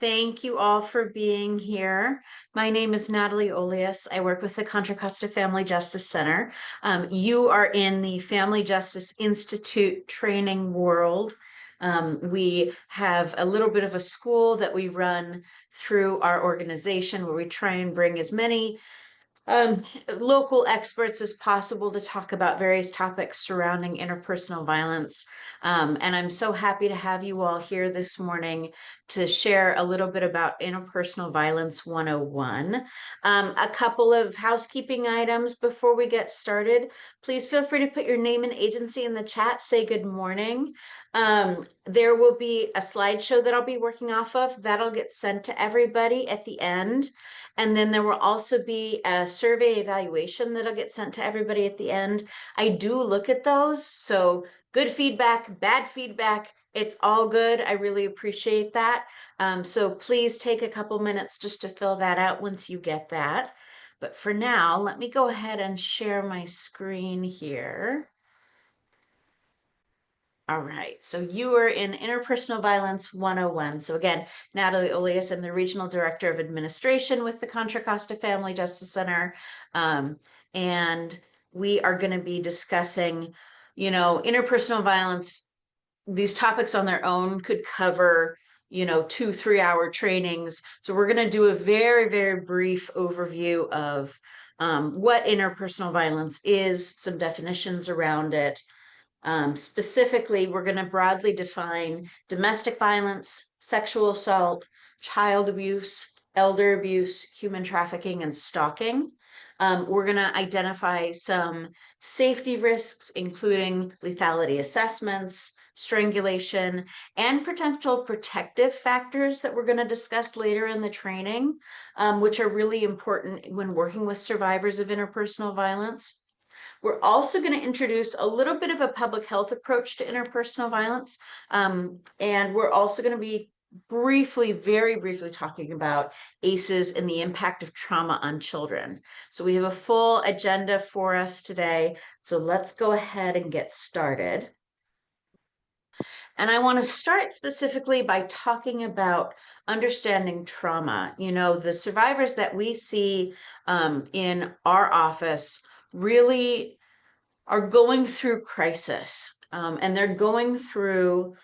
Thank you all for being here. My name is Natalie Oleas. I work with the Contra Costa Family Justice Center. You are in the Family Justice Institute training world. We have a little bit of a school that we run through our organization where we try and bring as many local experts as possible to talk about various topics surrounding interpersonal violence. And I'm so happy to have you all here this morning to share a little bit about Interpersonal Violence 101. A couple of housekeeping items before we get started. Please feel free to put your name and agency in the chat. Say good morning. There will be a slideshow that I'll be working off of. That'll get sent to everybody at the end. And then there will also be a survey evaluation that'll get sent to everybody at the end. I do look at those. So good feedback, bad feedback, it's all good. I really appreciate that. So please take a couple minutes just to fill that out once you get that. But for now, let me go ahead and share my screen here. All right, so you are in Interpersonal Violence 101. So again, Natalie Oleas, I'm the Regional Director of Administration with the Contra Costa Family Justice Center. And we are going to be discussing, interpersonal violence. These topics on their own could cover, 2-3 hour trainings. So we're going to do a very, very brief overview of what interpersonal violence is, some definitions around it. Specifically, we're going to broadly define domestic violence, sexual assault, child abuse, elder abuse, human trafficking, and stalking. We're going to identify some safety risks, including lethality assessments, strangulation, and potential protective factors that we're going to discuss later in the training, which are really important when working with survivors of interpersonal violence. We're also going to introduce a little bit of a public health approach to interpersonal violence. And we're also going to be very briefly talking about ACEs and the impact of trauma on children. So we have a full agenda for us today. So let's go ahead and get started. And I want to start specifically by talking about understanding trauma. The survivors that we see in our office really are going through crisis, and they're going through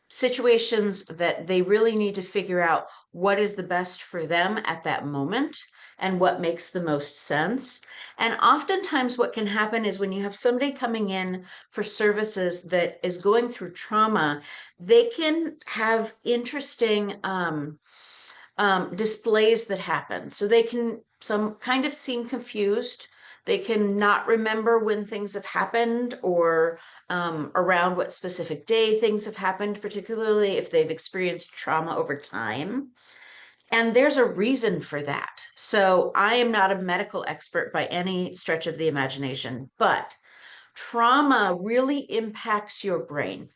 situations that they really need to figure out what is the best for them at that moment and what makes the most sense. And oftentimes what can happen is when you have somebody coming in for services that is going through trauma, they can have interesting displays that happen. So they can some kind of seem confused. They can not remember when things have happened or around what specific day things have happened, particularly if they've experienced trauma over time. And there's a reason for that. So I am not a medical expert by any stretch of the imagination, but trauma really impacts your brain.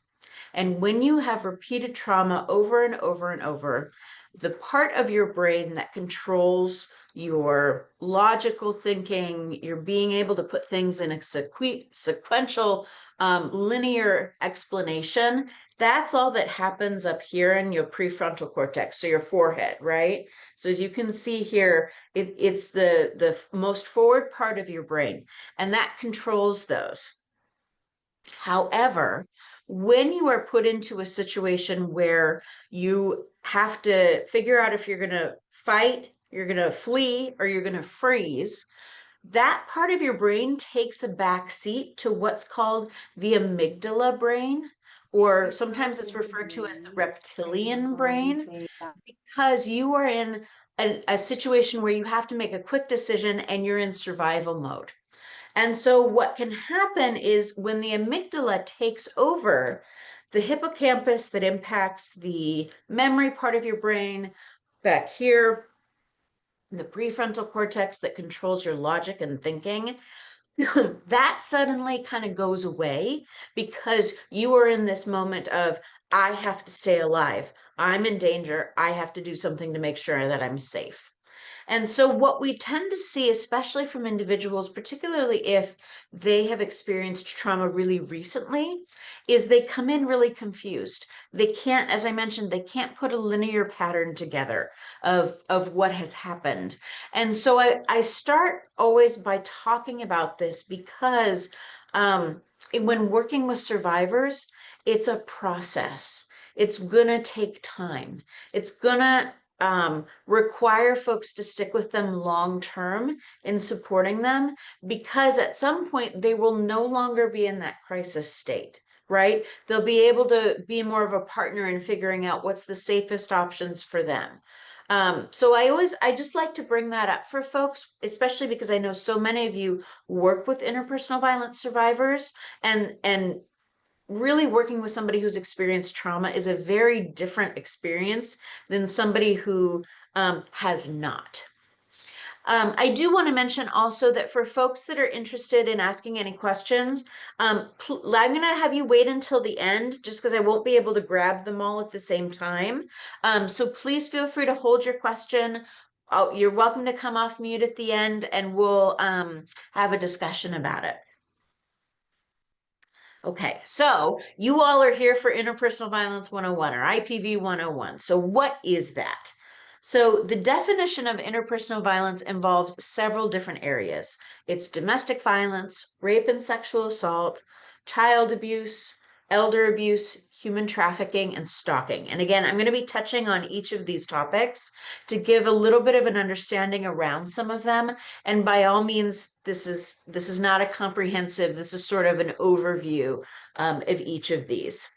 And when you have repeated trauma over and over and over, the part of your brain that controls your logical thinking, your being able to put things in a sequential, linear explanation, that's all that happens up here in your prefrontal cortex, so your forehead, right? So as you can see here, it's the most forward part of your brain, and that controls those. However, when you are put into a situation where you have to figure out if you're going to fight, you're going to flee, or you're going to freeze, that part of your brain takes a back seat to what's called the amygdala brain, or sometimes it's referred to as the reptilian brain, because you are in a situation where you have to make a quick decision and you're in survival mode. And so what can happen is when the amygdala takes over, the hippocampus that impacts the memory part of your brain back here, the prefrontal cortex that controls your logic and thinking, that suddenly kind of goes away because you are in this moment of, I have to stay alive. I'm in danger. I have to do something to make sure that I'm safe. And so what we tend to see, especially from individuals, particularly if they have experienced trauma really recently, is they come in really confused. They can't, as I mentioned, they can't put a linear pattern together of what has happened. And so I start always by talking about this because when working with survivors, it's a process. It's gonna take time. It's gonna require folks to stick with them long term in supporting them, because at some point they will no longer be in that crisis state, right? They'll be able to be more of a partner in figuring out what's the safest options for them. So I just like to bring that up for folks, especially because I know so many of you work with interpersonal violence survivors, and really working with somebody who's experienced trauma is a very different experience than somebody who has not. I do want to mention also that for folks that are interested in asking any questions, I'm going to have you wait until the end just because I won't be able to grab them all at the same time. So please feel free to hold your question. Oh, you're welcome to come off mute at the end and we'll have a discussion about it. Okay, so you all are here for Interpersonal Violence 101 or IPV 101. So what is that? So the definition of interpersonal violence involves several different areas. It's domestic violence, rape and sexual assault, child abuse, elder abuse, human trafficking, and stalking. And again, I'm going to be touching on each of these topics to give a little bit of an understanding around some of them. And by all means, this is not a comprehensive, this is sort of an overview of each of these.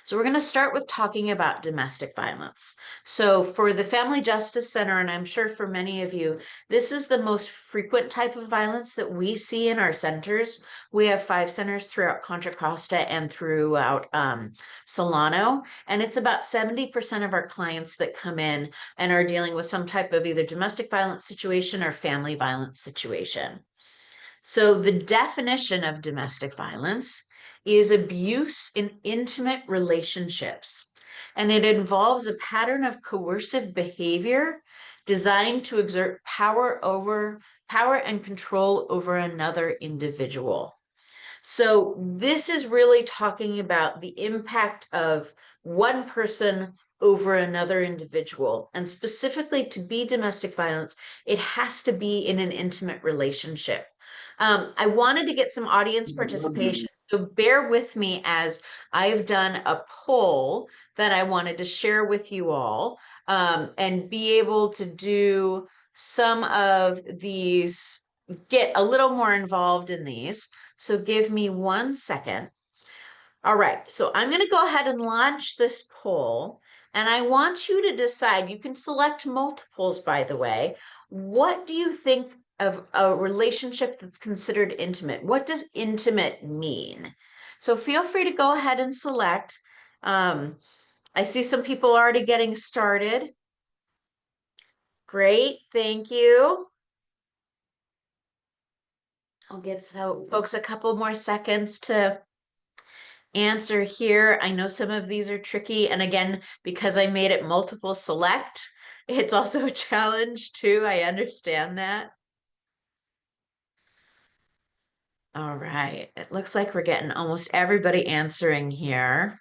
So we're going to start with talking about domestic violence. So for the Family Justice Center, and I'm sure for many of you, this is the most frequent type of violence that we see in our centers. We have 5 centers throughout Contra Costa and throughout Solano, and it's about 70% of our clients that come in and are dealing with some type of either domestic violence situation or family violence situation. So the definition of domestic violence is abuse in intimate relationships, and it involves a pattern of coercive behavior designed to exert power and control over another individual. So this is really talking about the impact of one person over another individual. And specifically to be domestic violence, it has to be in an intimate relationship. I wanted to get some audience participation, so bear with me as I've done a poll that I wanted to share with you all, and be able to do some of these, get a little more involved in these. So give me 1 second. All right, so I'm going to go ahead and launch this poll, and I want you to decide. You can select multiples, by the way. What do you think of a relationship that's considered intimate? What does intimate mean? So feel free to go ahead and select. I see some people already getting started. Great, thank you. I'll give folks a couple more seconds to answer here. I know some of these are tricky, and again, because I made it multiple select, it's also a challenge too. I understand that. All right, it looks like we're getting almost everybody answering here.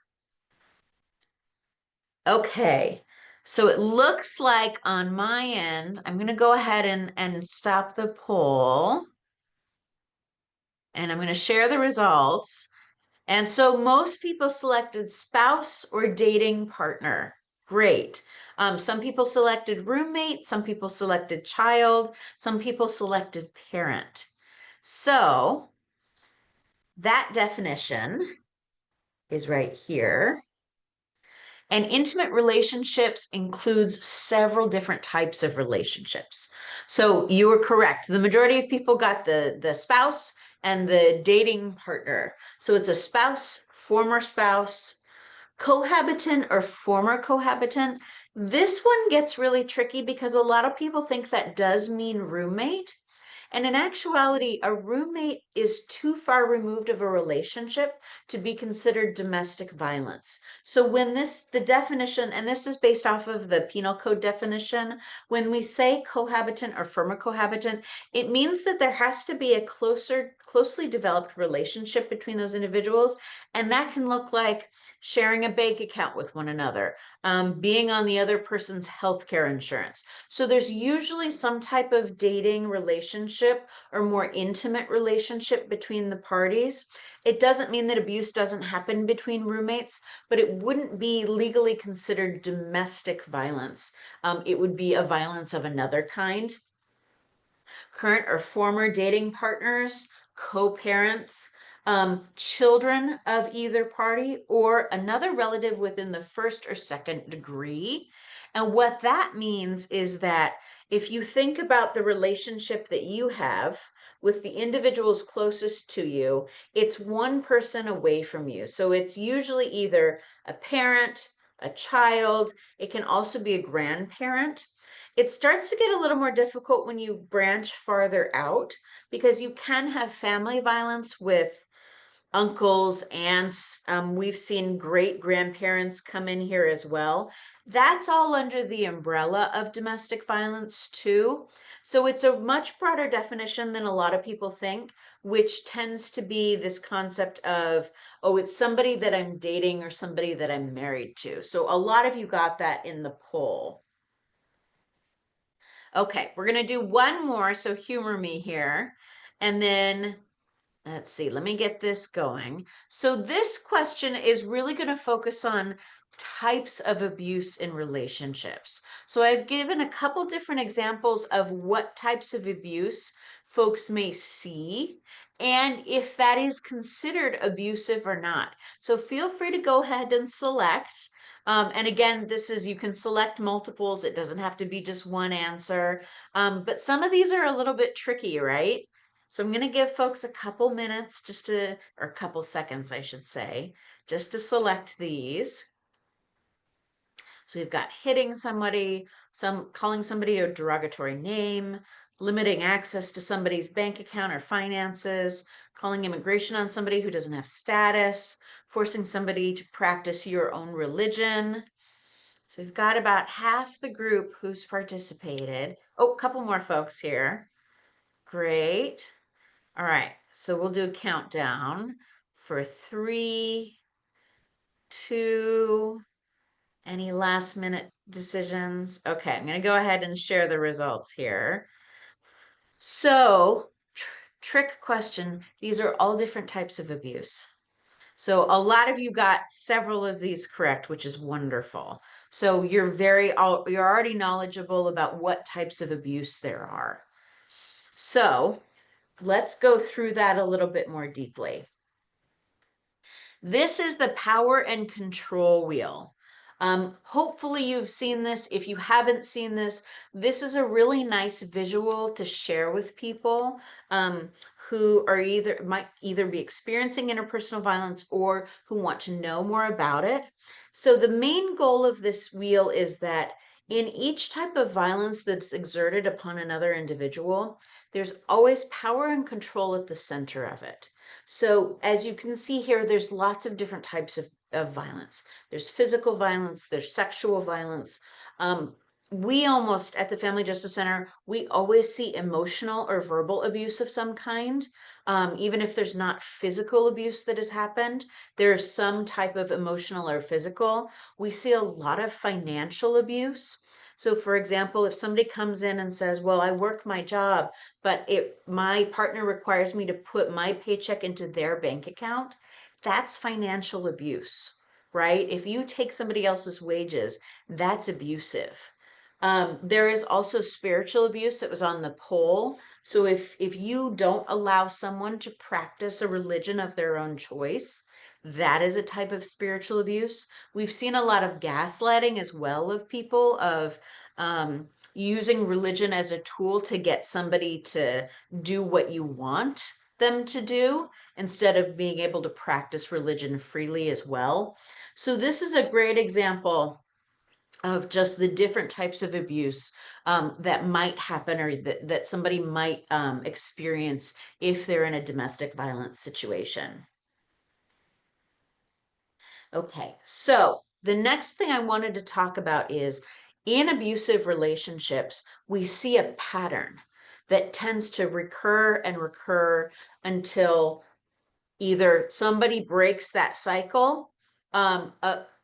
Okay, so it looks like on my end, I'm going to go ahead and stop the poll, and I'm going to share the results. And so most people selected spouse or dating partner. Great. Some people selected roommate, some people selected child, some people selected parent. So that definition is right here. And intimate relationships includes several different types of relationships. So you were correct. The majority of people got the spouse and the dating partner. So it's a spouse, former spouse, cohabitant or former cohabitant. This one gets really tricky because a lot of people think that does mean roommate. And in actuality, a roommate is too far removed of a relationship to be considered domestic violence. So when the definition, and this is based off of the penal code definition, when we say cohabitant or former cohabitant, it means that there has to be a closely developed relationship between those individuals. And that can look like sharing a bank account with one another, being on the other person's healthcare insurance. So there's usually some type of dating relationship or more intimate relationship between the parties. It doesn't mean that abuse doesn't happen between roommates, but it wouldn't be legally considered domestic violence. It would be a violence of another kind. Current or former dating partners, co-parents, children of either party, or another relative within the first or second degree. And what that means is that if you think about the relationship that you have with the individuals closest to you, it's one person away from you. So it's usually either a parent, a child, it can also be a grandparent. It starts to get a little more difficult when you branch farther out because you can have family violence with uncles, aunts. We've seen great grandparents come in here as well. That's all under the umbrella of domestic violence too. So it's a much broader definition than a lot of people think, which tends to be this concept of, oh, it's somebody that I'm dating or somebody that I'm married to. So a lot of you got that in the poll. Okay, we're gonna do one more, so humor me here. And then let's see, let me get this going. So this question is really gonna focus on types of abuse in relationships. So I've given a couple different examples of what types of abuse folks may see and if that is considered abusive or not. So feel free to go ahead and select. And again, you can select multiples. It doesn't have to be just one answer. But some of these are a little bit tricky, right? So I'm going to give folks a couple minutes or a couple seconds, I should say, just to select these. So we've got hitting somebody, calling somebody a derogatory name, limiting access to somebody's bank account or finances, calling immigration on somebody who doesn't have status, forcing somebody to practice your own religion. So we've got about half the group who's participated. Oh, a couple more folks here. Great. All right, so we'll do a countdown for 3, 2, any last minute decisions? Okay, I'm going to go ahead and share the results here. So, trick question, these are all different types of abuse. So a lot of you got several of these correct, which is wonderful. So you're already knowledgeable about what types of abuse there are. So let's go through that a little bit more deeply. This is the power and control wheel. Hopefully you've seen this. If you haven't seen this, this is a really nice visual to share with people who might either be experiencing interpersonal violence or who want to know more about it. So the main goal of this wheel is that in each type of violence that's exerted upon another individual, there's always power and control at the center of it. So as you can see here, there's lots of different types of violence. There's physical violence, there's sexual violence. We almost, at the Family Justice Center, we always see emotional or verbal abuse of some kind. Even if there's not physical abuse that has happened, there's some type of emotional or physical. We see a lot of financial abuse. So for example, if somebody comes in and says, well, I work my job, but my partner requires me to put my paycheck into their bank account, that's financial abuse, right? If you take somebody else's wages, that's abusive. There is also spiritual abuse that was on the poll. So if you don't allow someone to practice a religion of their own choice, that is a type of spiritual abuse. We've seen a lot of gaslighting as well of people of using religion as a tool to get somebody to do what you want them to do instead of being able to practice religion freely as well. So this is a great example of just the different types of abuse that might happen, or that somebody might experience if they're in a domestic violence situation. Okay, so the next thing I wanted to talk about is in abusive relationships, we see a pattern that tends to recur and recur until either somebody breaks that cycle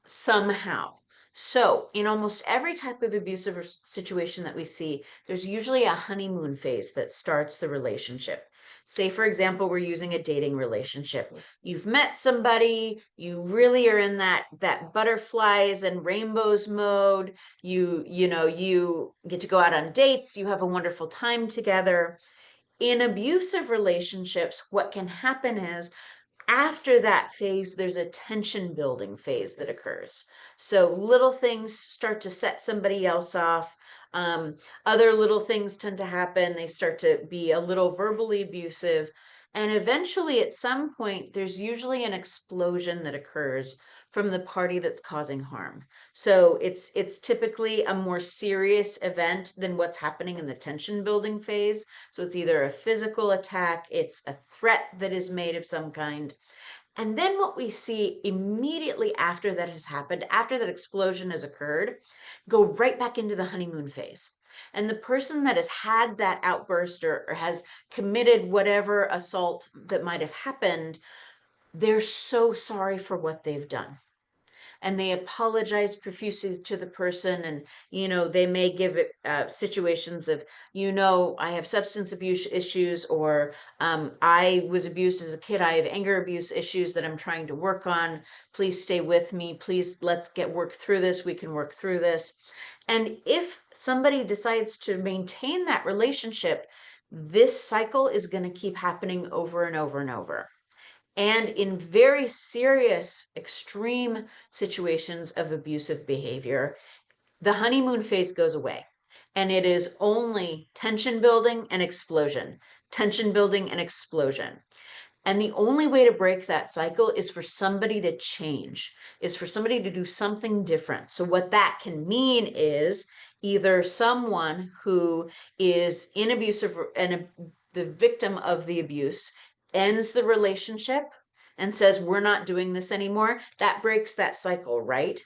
somehow. So, in almost every type of abusive situation that we see, there's usually a honeymoon phase that starts the relationship. Say, for example, we're using a dating relationship. You've met somebody, you really are in that butterflies and rainbows mode. You get to go out on dates, you have a wonderful time together. In abusive relationships, what can happen is after that phase, there's a tension building phase that occurs. So little things start to set somebody else off. Um, Other little things tend to happen. They start to be a little verbally abusive. And eventually, at some point, there's usually an explosion that occurs from the party that's causing harm. So it's typically a more serious event than what's happening in the tension building phase. So it's either a physical attack, it's a threat that is made of some kind. And then what we see immediately after that has happened, after that explosion has occurred, go right back into the honeymoon phase. And the person that has had that outburst, or has committed whatever assault that might have happened, they're so sorry for what they've done, and they apologize profusely to the person. And they may give it situations of, I have substance abuse issues, or I was abused as a kid, I have anger abuse issues that I'm trying to work on, please stay with me, please, let's work through this, we can work through this. And if somebody decides to maintain that relationship, this cycle is going to keep happening over and over and over. And in very serious, extreme situations of abusive behavior, the honeymoon phase goes away. And it is only tension building and explosion, tension building and explosion. And the only way to break that cycle is for somebody to change, is for somebody to do something different. So, what that can mean is either someone who is in abusive and the victim of the abuse ends the relationship and says, we're not doing this anymore. That breaks that cycle, right?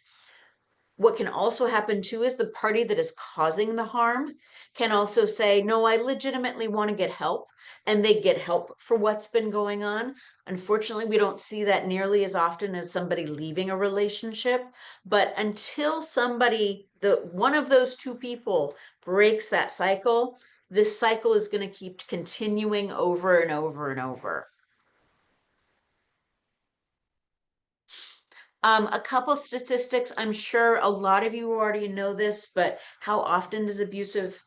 What can also happen too is the party that is causing the harm can also say, no, I legitimately want to get help. And they get help for what's been going on. Unfortunately, we don't see that nearly as often as somebody leaving a relationship. But until one of those two people breaks that cycle, this cycle is going to keep continuing over and over and over. A couple statistics. I'm sure a lot of you already know this, but how often does abusive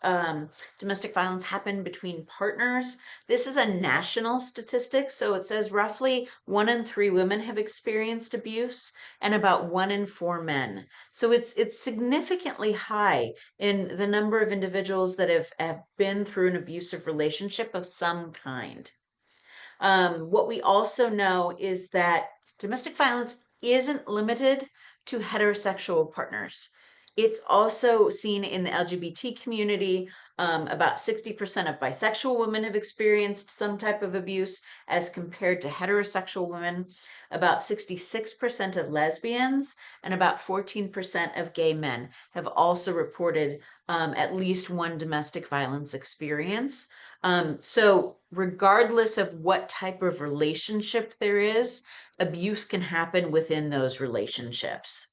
domestic violence happen between partners? This is a national statistic. So it says roughly 1 in 3 women have experienced abuse, and about 1 in 4 men. So it's significantly high in the number of individuals that have been through an abusive relationship of some kind. What we also know is that domestic violence isn't limited to heterosexual partners. It's also seen in the LGBT community. About 60% of bisexual women have experienced some type of abuse as compared to heterosexual women. About 66% of lesbians and about 14% of gay men have also reported at least one domestic violence experience. So regardless of what type of relationship there is, abuse can happen within those relationships.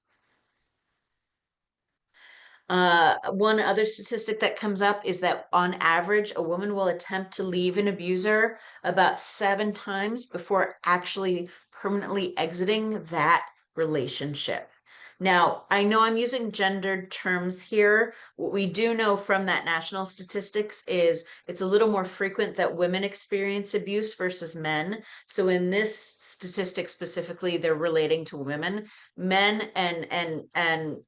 One other statistic that comes up is that on average, a woman will attempt to leave an abuser about 7 times before actually permanently exiting that relationship. Now, I know I'm using gendered terms here. What we do know from that national statistics is it's a little more frequent that women experience abuse versus men. So in this statistic specifically, they're relating to women. Men and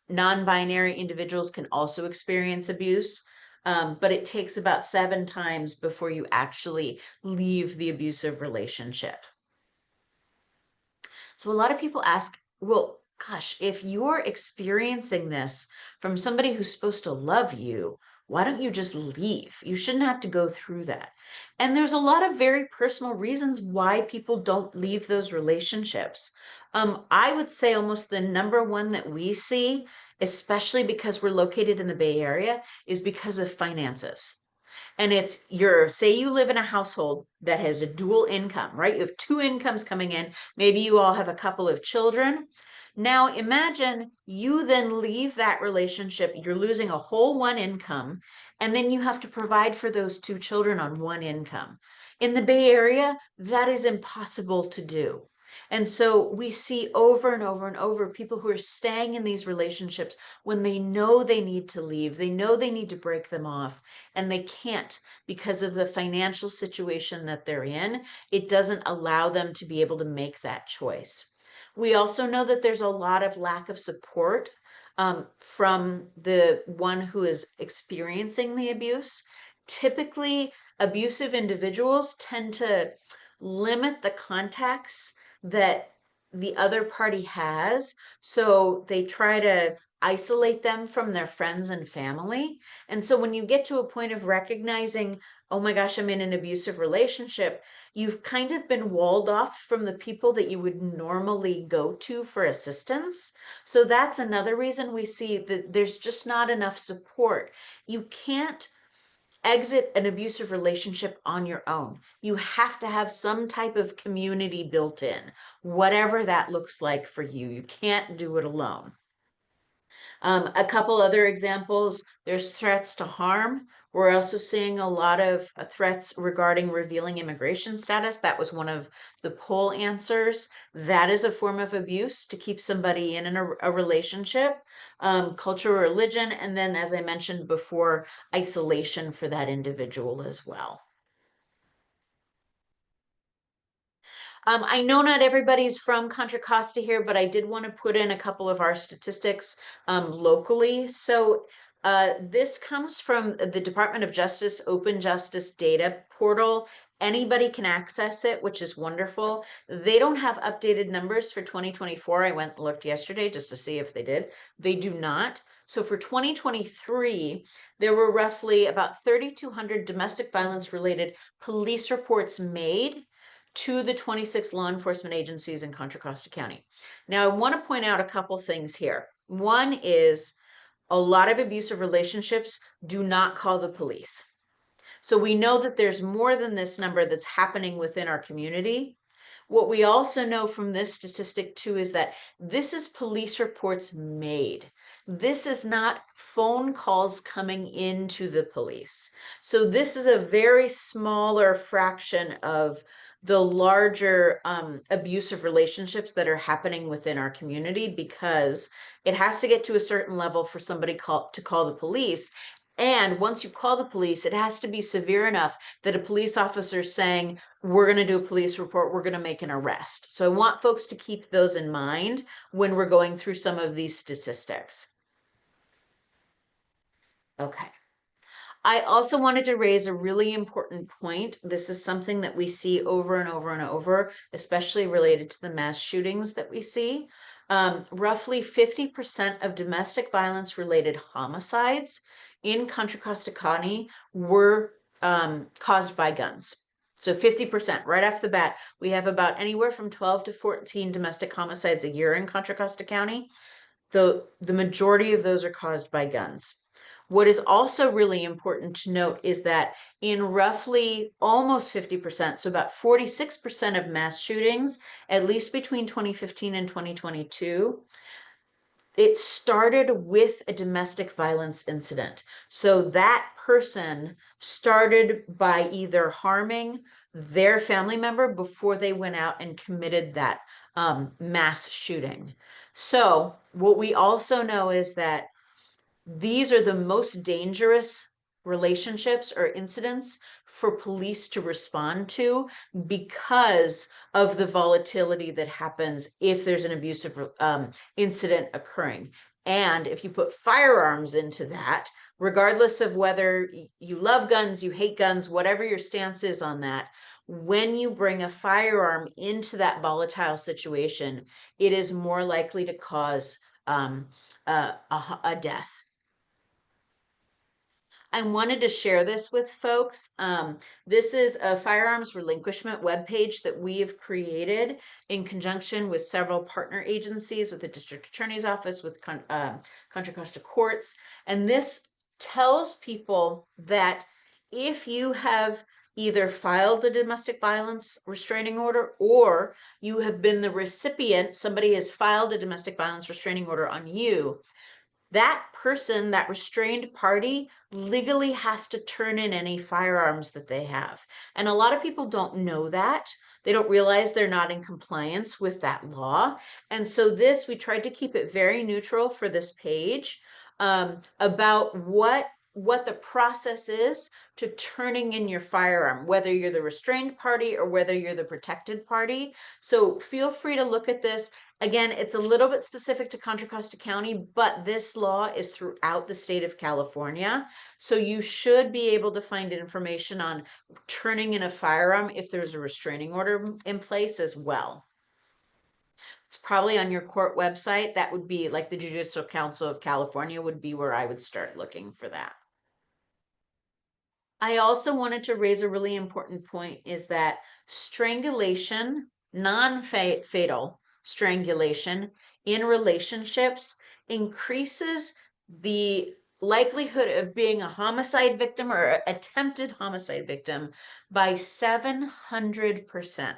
non-binary individuals can also experience abuse, but it takes about 7 times before you actually leave the abusive relationship. So a lot of people ask, well, gosh, if you're experiencing this from somebody who's supposed to love you, why don't you just leave? You shouldn't have to go through that. And there's a lot of very personal reasons why people don't leave those relationships. I would say almost the number one that we see, especially because we're located in the Bay Area, is because of finances. And it's say you live in a household that has a dual income, right? You have two incomes coming in. Maybe you all have a couple of children. Now imagine you then leave that relationship, you're losing a whole one income, and then you have to provide for those two children on one income. In the Bay Area, that is impossible to do. And so we see over and over and over people who are staying in these relationships when they know they need to leave, they know they need to break them off, and they can't because of the financial situation that they're in. It doesn't allow them to be able to make that choice. We also know that there's a lot of lack of support from the one who is experiencing the abuse. Typically, abusive individuals tend to limit the contacts that the other party has. So they try to isolate them from their friends and family. And so when you get to a point of recognizing, oh my gosh, I'm in an abusive relationship, you've kind of been walled off from the people that you would normally go to for assistance. So that's another reason we see that there's just not enough support. You can't exit an abusive relationship on your own. You have to have some type of community built in, whatever that looks like for you. You can't do it alone. A couple other examples, there's threats to harm. We're also seeing a lot of threats regarding revealing immigration status. That was one of the poll answers. That is a form of abuse to keep somebody in a relationship, culture, or religion, and then, as I mentioned before, isolation for that individual as well. I know not everybody's from Contra Costa here, but I did want to put in a couple of our statistics locally. So this comes from the Department of Justice Open Justice Data Portal. Anybody can access it, which is wonderful. They don't have updated numbers for 2024. I went and looked yesterday just to see if they did. They do not. So for 2023, there were roughly about 3,200 domestic violence related police reports made to the 26 law enforcement agencies in Contra Costa County. Now, I want to point out a couple things here. One is a lot of abusive relationships do not call the police. So we know that there's more than this number that's happening within our community. What we also know from this statistic too is that this is police reports made. This is not phone calls coming into the police. So this is a very smaller fraction of the larger abusive relationships that are happening within our community, because it has to get to a certain level for somebody to call the police. And once you call the police, it has to be severe enough that a police officer is saying, we're going to do a police report, we're going to make an arrest. So I want folks to keep those in mind when we're going through some of these statistics. Okay. I also wanted to raise a really important point. This is something that we see over and over and over, especially related to the mass shootings that we see. Roughly 50% of domestic violence related homicides in Contra Costa County were caused by guns. So 50%, right off the bat, we have about anywhere from 12 to 14 domestic homicides a year in Contra Costa County. The majority of those are caused by guns. What is also really important to note is that in roughly almost 50%, so about 46% of mass shootings, at least between 2015 and 2022, it started with a domestic violence incident. So that person started by either harming their family member before they went out and committed that mass shooting. So what we also know is that these are the most dangerous relationships or incidents for police to respond to, because of the volatility that happens if there's an abusive incident occurring. And if you put firearms into that, regardless of whether you love guns, you hate guns, whatever your stance is on that, when you bring a firearm into that volatile situation, it is more likely to cause a death. I wanted to share this with folks. This is a firearms relinquishment webpage that we have created in conjunction with several partner agencies, with the district attorney's office, with Contra Costa courts. And this tells people that if you have either filed a domestic violence restraining order or you have been the recipient, somebody has filed a domestic violence restraining order on you, that person, that restrained party, legally has to turn in any firearms that they have. And a lot of people don't know that. They don't realize they're not in compliance with that law. And so we tried to keep it very neutral for this page, about what the process is to turning in your firearm, whether you're the restrained party or whether you're the protected party. So feel free to look at this. Again, it's a little bit specific to Contra Costa County, but this law is throughout the state of California. So you should be able to find information on turning in a firearm if there's a restraining order in place as well. It's probably on your court website. That would be like the Judicial Council of California would be where I would start looking for that. I also wanted to raise a really important point, is that strangulation, non-fatal strangulation in relationships increases the likelihood of being a homicide victim or attempted homicide victim by 700%.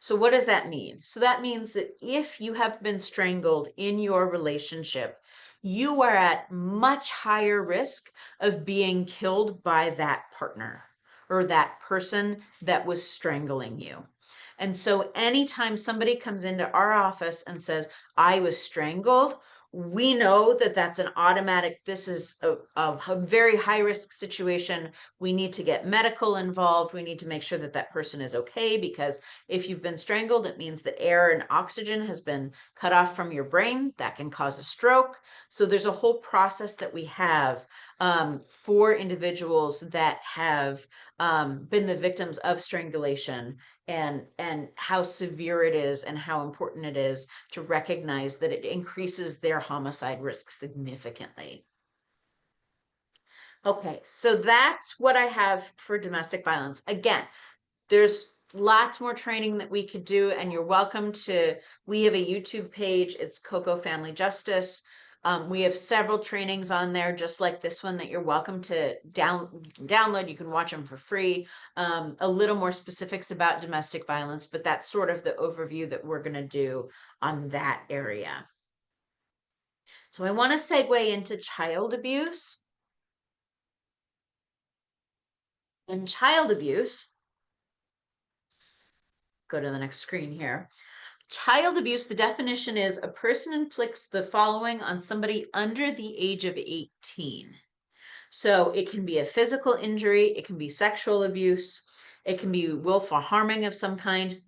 So what does that mean? So that means that if you have been strangled in your relationship, you are at much higher risk of being killed by that partner or that person that was strangling you. And so anytime somebody comes into our office and says, I was strangled, we know that that's an automatic, this is a very high risk situation. We need to get medical involved. We need to make sure that that person is okay, because if you've been strangled, it means that air and oxygen has been cut off from your brain. That can cause a stroke. So there's a whole process that we have for individuals that have been the victims of strangulation, and how severe it is and how important it is to recognize that it increases their homicide risk significantly. Okay, so that's what I have for domestic violence. Again, there's lots more training that we could do, and you're welcome to, we have a YouTube page, it's Coco Family Justice. We have several trainings on there, just like this one, that you're welcome to download. You can watch them for free. A little more specifics about domestic violence, but that's sort of the overview that we're going to do on that area. So I want to segue into child abuse. And child abuse, go to the next screen here. Child abuse, the definition is a person inflicts the following on somebody under the age of 18. So it can be a physical injury, it can be sexual abuse, it can be willful harming of some kind.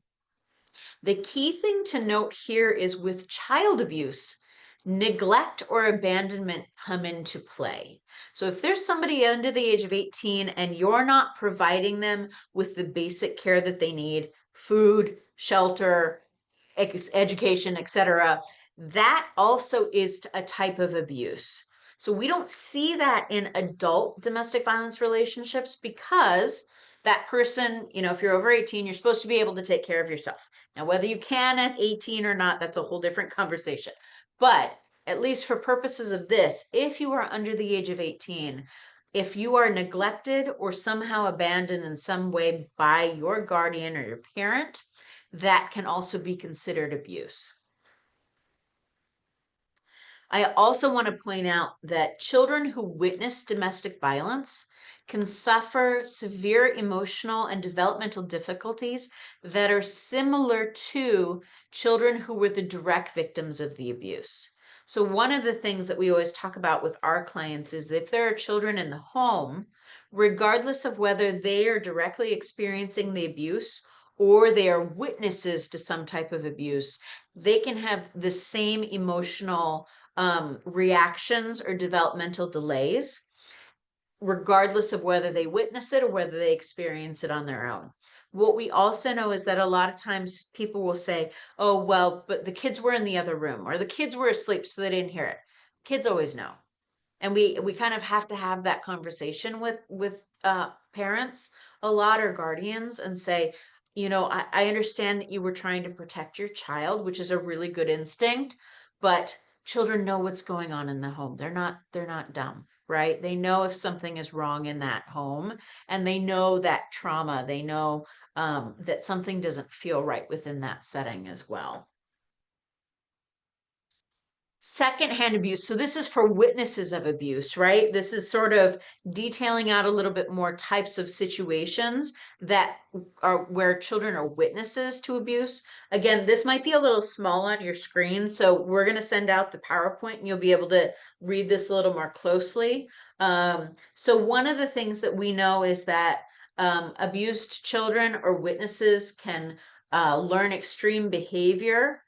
The key thing to note here is with child abuse, neglect or abandonment come into play. So if there's somebody under the age of 18 and you're not providing them with the basic care that they need, food, shelter, education, etc., that also is a type of abuse. So we don't see that in adult domestic violence relationships, because that person, if you're over 18, you're supposed to be able to take care of yourself. Now, whether you can at 18 or not, that's a whole different conversation. But at least for purposes of this, if you are under the age of 18, if you are neglected or somehow abandoned in some way by your guardian or your parent, that can also be considered abuse. I also want to point out that children who witness domestic violence can suffer severe emotional and developmental difficulties that are similar to children who were the direct victims of the abuse. So one of the things that we always talk about with our clients is if there are children in the home, regardless of whether they are directly experiencing the abuse or they are witnesses to some type of abuse, they can have the same emotional reactions or developmental delays, regardless of whether they witness it or whether they experience it on their own. What we also know is that a lot of times people will say, oh, well, but the kids were in the other room, or the kids were asleep, so they didn't hear it. Kids always know. And we kind of have to have that conversation with parents a lot, or guardians, and say, you know, I understand that you were trying to protect your child, which is a really good instinct, but children know what's going on in the home. They're not dumb, right? They know if something is wrong in that home, and they know that trauma. They know that something doesn't feel right within that setting as well. Secondhand abuse. So this is for witnesses of abuse, right? This is sort of detailing out a little bit more types of situations that are where children are witnesses to abuse. Again, this might be a little small on your screen, so we're going to send out the PowerPoint and you'll be able to read this a little more closely. So one of the things that we know is that abused children or witnesses can learn extreme behavior.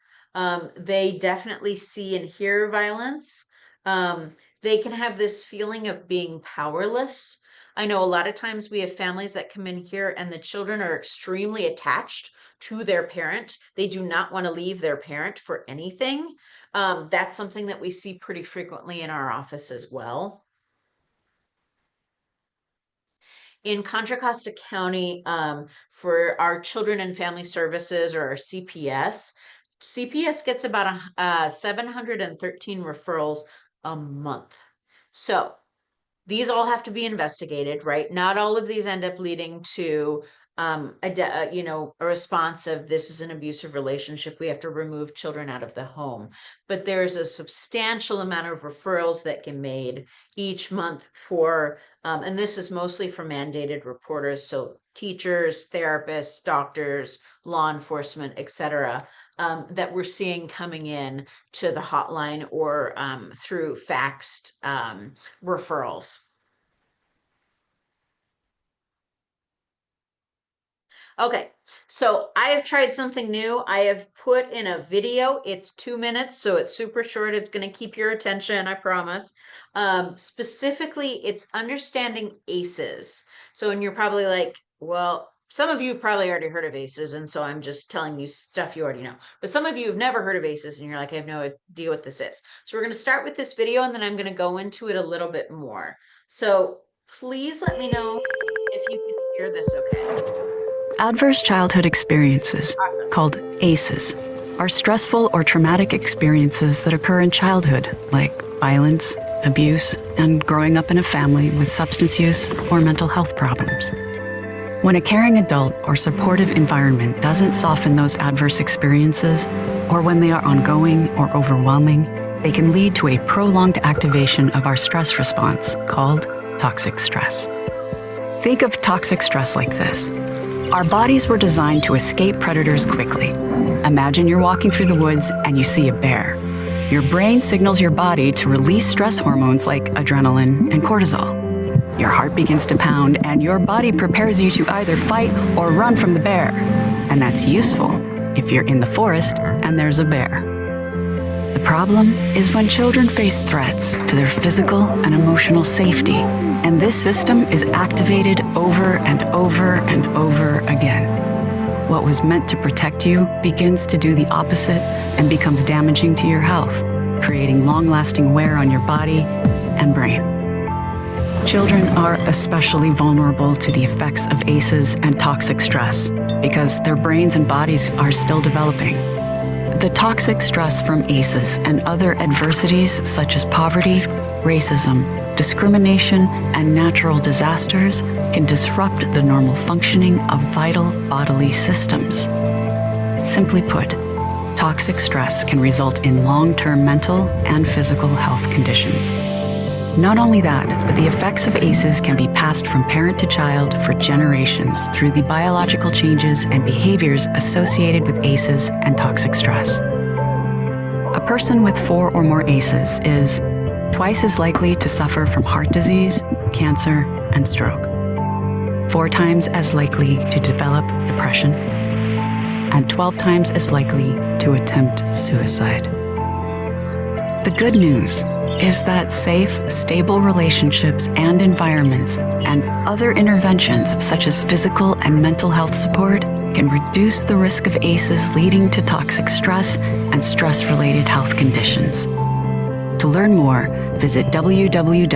They definitely see and hear violence. They can have this feeling of being powerless. I know a lot of times we have families that come in here and the children are extremely attached to their parent. They do not want to leave their parent for anything. That's something that we see pretty frequently in our office as well. In Contra Costa County, for our Children and Family Services, or our CPS gets about 713 referrals a month. So these all have to be investigated, right? Not all of these end up leading to a response of this is an abusive relationship. We have to remove children out of the home. But there's a substantial amount of referrals that get made each month for, and this is mostly for mandated reporters, so teachers, therapists, doctors, law enforcement, etc., that we're seeing coming in to the hotline or through faxed referrals. Okay, so I have tried something new. I have put in a video. It's 2 minutes, so it's super short. It's going to keep your attention, I promise. Specifically, it's understanding ACEs. So, and you're probably like, well, some of you have probably already heard of ACEs, and so I'm just telling you stuff you already know. But some of you have never heard of ACEs, and you're like, I have no idea what this is. So we're going to start with this video, and then I'm going to go into it a little bit more. So please let me know if you can hear this okay. Adverse childhood experiences, called ACEs, are stressful or traumatic experiences that occur in childhood, like violence, abuse, and growing up in a family with substance use or mental health problems. When a caring adult or supportive environment doesn't soften those adverse experiences, or when they are ongoing or overwhelming, they can lead to a prolonged activation of our stress response, called toxic stress. Think of toxic stress like this. Our bodies were designed to escape predators quickly. Imagine you're walking through the woods and you see a bear. Your brain signals your body to release stress hormones like adrenaline and cortisol. Your heart begins to pound and your body prepares you to either fight or run from the bear. And that's useful if you're in the forest and there's a bear. The problem is when children face threats to their physical and emotional safety, and this system is activated over and over and over again. What was meant to protect you begins to do the opposite and becomes damaging to your health, creating long-lasting wear on your body and brain. Children are especially vulnerable to the effects of ACEs and toxic stress because their brains and bodies are still developing. The toxic stress from ACEs and other adversities such as poverty, racism, discrimination, and natural disasters can disrupt the normal functioning of vital bodily systems. Simply put, toxic stress can result in long-term mental and physical health conditions. Not only that, but the effects of ACEs can be passed from parent to child for generations through the biological changes and behaviors associated with ACEs and toxic stress. A person with 4 or more ACEs is twice as likely to suffer from heart disease, cancer, and stroke, 4 times as likely to develop depression, and 12 times as likely to attempt suicide. The good news is that safe, stable relationships and environments and other interventions such as physical and mental health support can reduce the risk of ACEs leading to toxic stress and stress-related health conditions. To learn more, visit www.osg.ca.gov.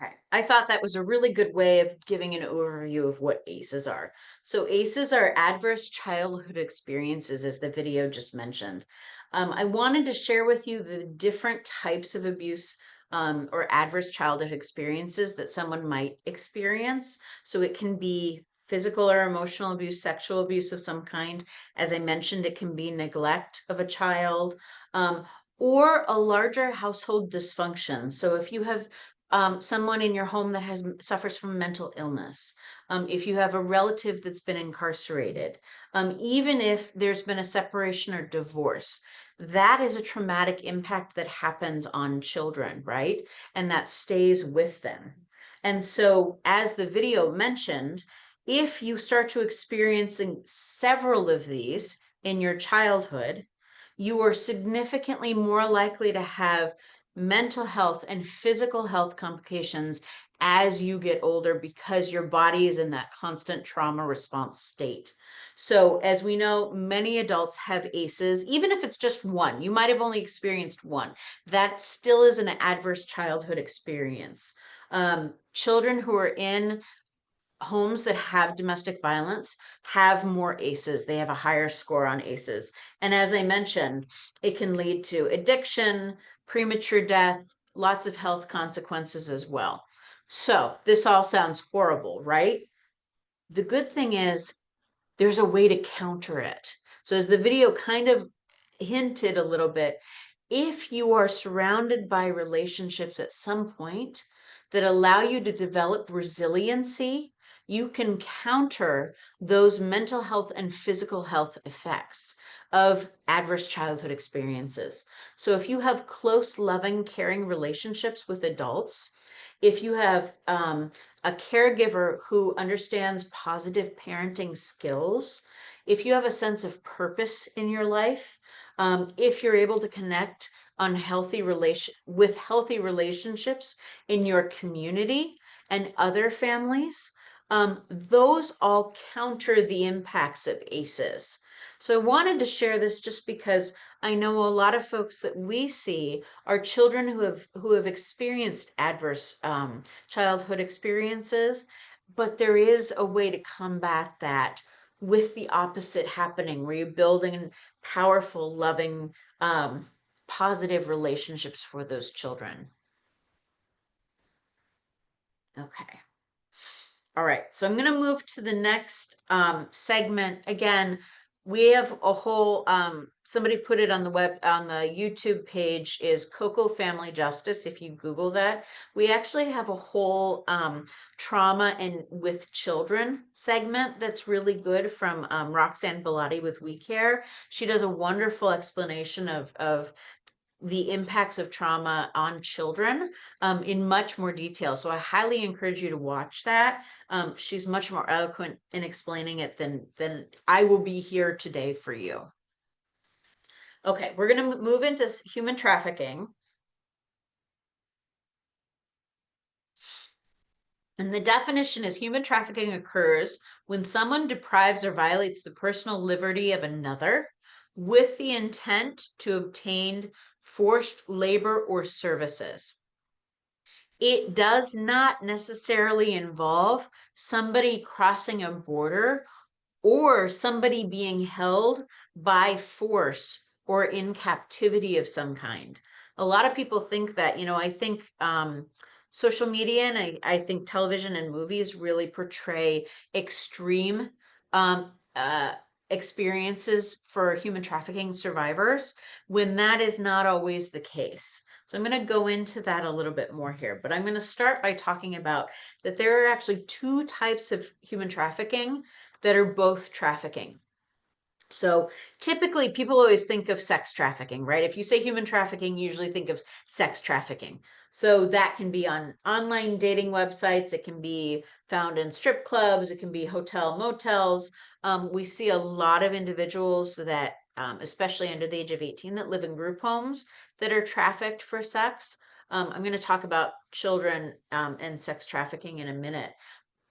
Right. I thought that was a really good way of giving an overview of what ACEs are. So ACEs are adverse childhood experiences, as the video just mentioned. I wanted to share with you the different types of abuse or adverse childhood experiences that someone might experience. So it can be physical or emotional abuse, sexual abuse of some kind. As I mentioned, it can be neglect of a child, or a larger household dysfunction. So if you have someone in your home that suffers from mental illness, if you have a relative that's been incarcerated, even if there's been a separation or divorce, that is a traumatic impact that happens on children, right? And that stays with them. And so, as the video mentioned, if you start to experiencing several of these in your childhood, you are significantly more likely to have mental health and physical health complications as you get older because your body is in that constant trauma response state. So, as we know, many adults have ACEs, even if it's just one. You might have only experienced one. That still is an adverse childhood experience. Children who are in homes that have domestic violence have more ACEs. They have a higher score on ACEs. And as I mentioned, it can lead to addiction, premature death, lots of health consequences as well. So this all sounds horrible, right? The good thing is there's a way to counter it. So as the video kind of hinted a little bit, if you are surrounded by relationships at some point that allow you to develop resiliency, you can counter those mental health and physical health effects of adverse childhood experiences. So if you have close, loving, caring relationships with adults, if you have a caregiver who understands positive parenting skills, if you have a sense of purpose in your life, if you're able to connect on with healthy relationships in your community and other families, those all counter the impacts of ACEs. So I wanted to share this just because I know a lot of folks that we see are children who have experienced adverse childhood experiences, but there is a way to combat that with the opposite happening, where you're building powerful, loving, positive relationships for those children. Okay. All right, so I'm going to move to the next segment. Again, we have a whole, somebody put it on the YouTube page, is Coco Family Justice. If you Google that, we actually have a whole trauma and with children segment that's really good from Roxanne Bellotti with We Care. She does a wonderful explanation of the impacts of trauma on children in much more detail. So I highly encourage you to watch that. She's much more eloquent in explaining it than I will be here today for you. Okay, we're going to move into human trafficking. And the definition is human trafficking occurs when someone deprives or violates the personal liberty of another with the intent to obtain forced labor or services. It does not necessarily involve somebody crossing a border or somebody being held by force or in captivity of some kind. A lot of people think that, I think social media and I think television and movies really portray extreme experiences for human trafficking survivors when that is not always the case. So I'm going to go into that a little bit more here, but I'm going to start by talking about that there are actually two types of human trafficking that are both trafficking. So typically people always think of sex trafficking, right? If you say human trafficking, you usually think of sex trafficking. So that can be on online dating websites, it can be found in strip clubs, it can be hotel motels. We see a lot of individuals that, especially under the age of 18, that live in group homes that are trafficked for sex. I'm going to talk about children and sex trafficking in a minute.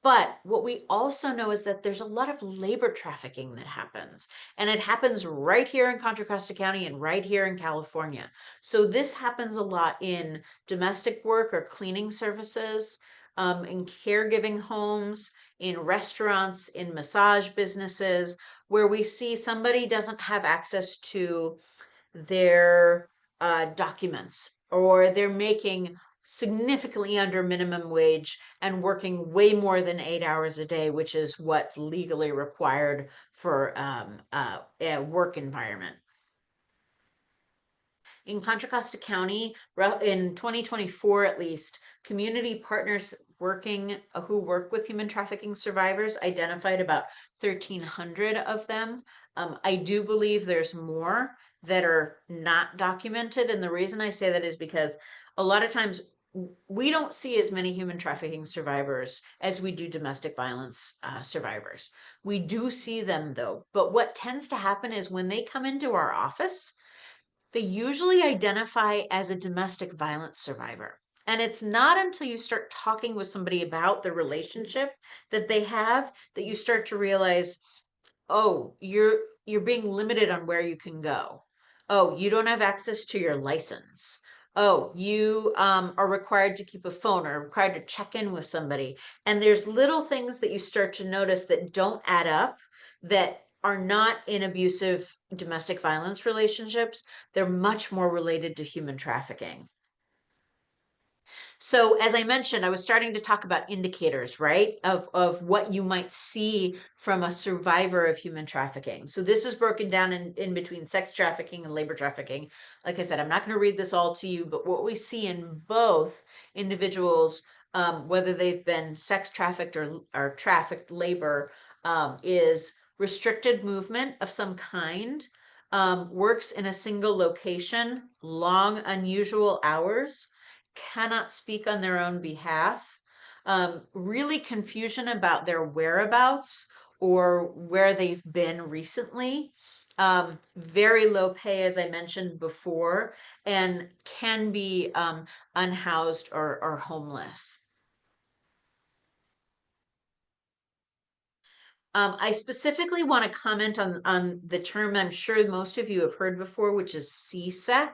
But what we also know is that there's a lot of labor trafficking that happens, and it happens right here in Contra Costa County and right here in California. So this happens a lot in domestic work or cleaning services, in caregiving homes, in restaurants, in massage businesses, where we see somebody doesn't have access to their documents, or they're making significantly under minimum wage and working way more than 8 hours a day, which is what's legally required for a work environment. In Contra Costa County, in 2024 at least, community partners working who work with human trafficking survivors identified about 1,300 of them. I do believe there's more that are not documented, and the reason I say that is because a lot of times we don't see as many human trafficking survivors as we do domestic violence survivors. We do see them though, but what tends to happen is when they come into our office, they usually identify as a domestic violence survivor. And it's not until you start talking with somebody about the relationship that they have that you start to realize, oh, you're being limited on where you can go. Oh, you don't have access to your license. Oh, you are required to keep a phone or required to check in with somebody. And there's little things that you start to notice that don't add up, that are not in abusive domestic violence relationships. They're much more related to human trafficking. So as I mentioned, I was starting to talk about indicators, right, of what you might see from a survivor of human trafficking. So this is broken down in between sex trafficking and labor trafficking. Like I said, I'm not going to read this all to you, but what we see in both individuals, whether they've been sex trafficked or trafficked labor, is restricted movement of some kind, works in a single location, long, unusual hours, cannot speak on their own behalf, really confusion about their whereabouts or where they've been recently, very low pay, as I mentioned before, and can be unhoused or homeless. I specifically want to comment on the term I'm sure most of you have heard before, which is CSEC.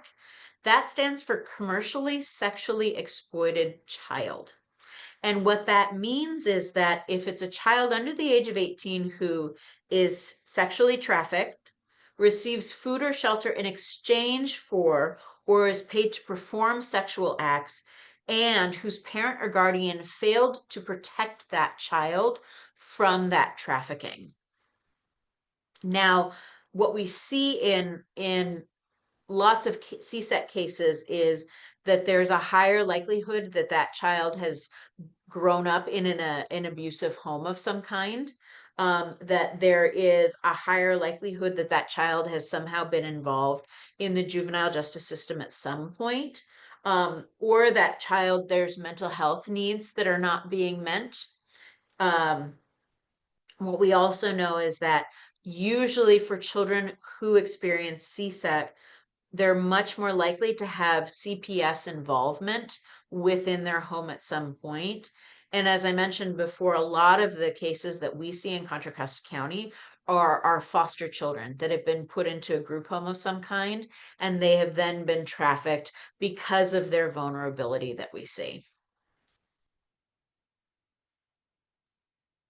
That stands for Commercially Sexually Exploited Child. And what that means is that if it's a child under the age of 18 who is sexually trafficked, receives food or shelter in exchange for, or is paid to perform sexual acts, and whose parent or guardian failed to protect that child from that trafficking. Now, what we see in lots of CSEC cases is that there's a higher likelihood that that child has grown up in an abusive home of some kind, that there is a higher likelihood that that child has somehow been involved in the juvenile justice system at some point, or that child, there's mental health needs that are not being met. What we also know is that usually for children who experience CSEC, they're much more likely to have CPS involvement within their home at some point. And as I mentioned before, a lot of the cases that we see in Contra Costa County are foster children that have been put into a group home of some kind, and they have then been trafficked because of their vulnerability that we see.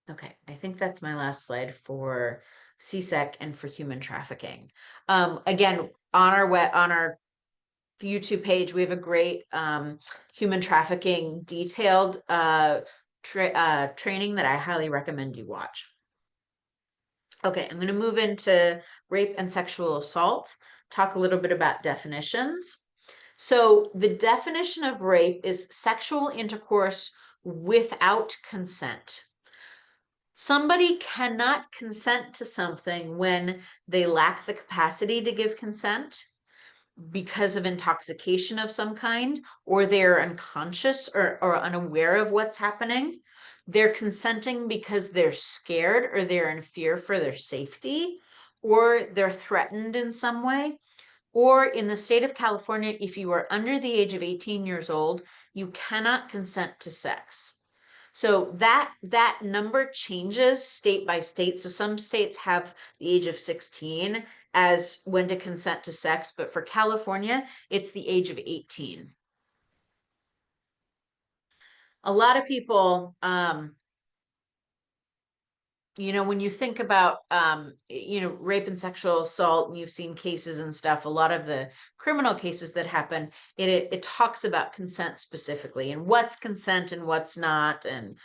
Okay, I think that's my last slide for CSEC and for human trafficking. Again, on our YouTube page, we have a great human trafficking detailed training that I highly recommend you watch. Okay, I'm going to move into rape and sexual assault, talk a little bit about definitions. So the definition of rape is sexual intercourse without consent. Somebody cannot consent to something when they lack the capacity to give consent because of intoxication of some kind, or they're unconscious or unaware of what's happening. They're consenting because they're scared or they're in fear for their safety, or they're threatened in some way. Or in the state of California, if you are under the age of 18 years old, you cannot consent to sex. So that number changes state by state. So some states have the age of 16 as when to consent to sex, but for California, it's the age of 18. A lot of people, when you think about, rape and sexual assault, and you've seen cases and stuff, a lot of the criminal cases that happen, it talks about consent specifically and what's consent and what's not. And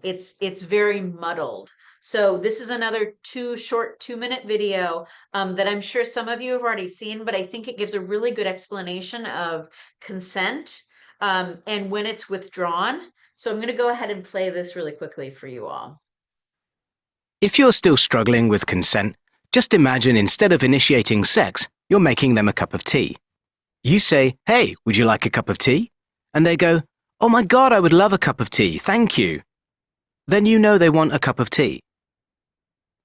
it's very muddled. So this is another short 2-minute video that I'm sure some of you have already seen, but I think it gives a really good explanation of consent and when it's withdrawn. So I'm going to go ahead and play this really quickly for you all. If you're still struggling with consent, just imagine instead of initiating sex, you're making them a cup of tea. You say, "Hey, would you like a cup of tea?" And they go, "Oh my God, I would love a cup of tea, thank you." Then you know they want a cup of tea.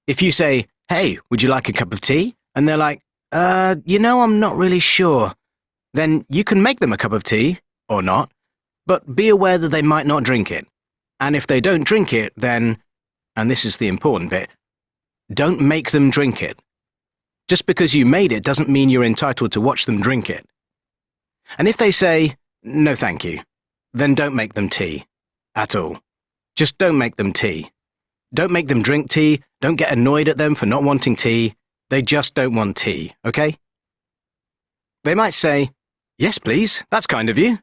If you say, "Hey, would you like a cup of tea?" And they're like, I'm not really sure. Then you can make them a cup of tea, or not, but be aware that they might not drink it. And if they don't drink it, then, and this is the important bit, don't make them drink it. Just because you made it doesn't mean you're entitled to watch them drink it. And if they say, "No thank you," then don't make them tea. At all. Just don't make them tea. Don't make them drink tea, don't get annoyed at them for not wanting tea. They just don't want tea, okay? They might say, "Yes please, that's kind of you."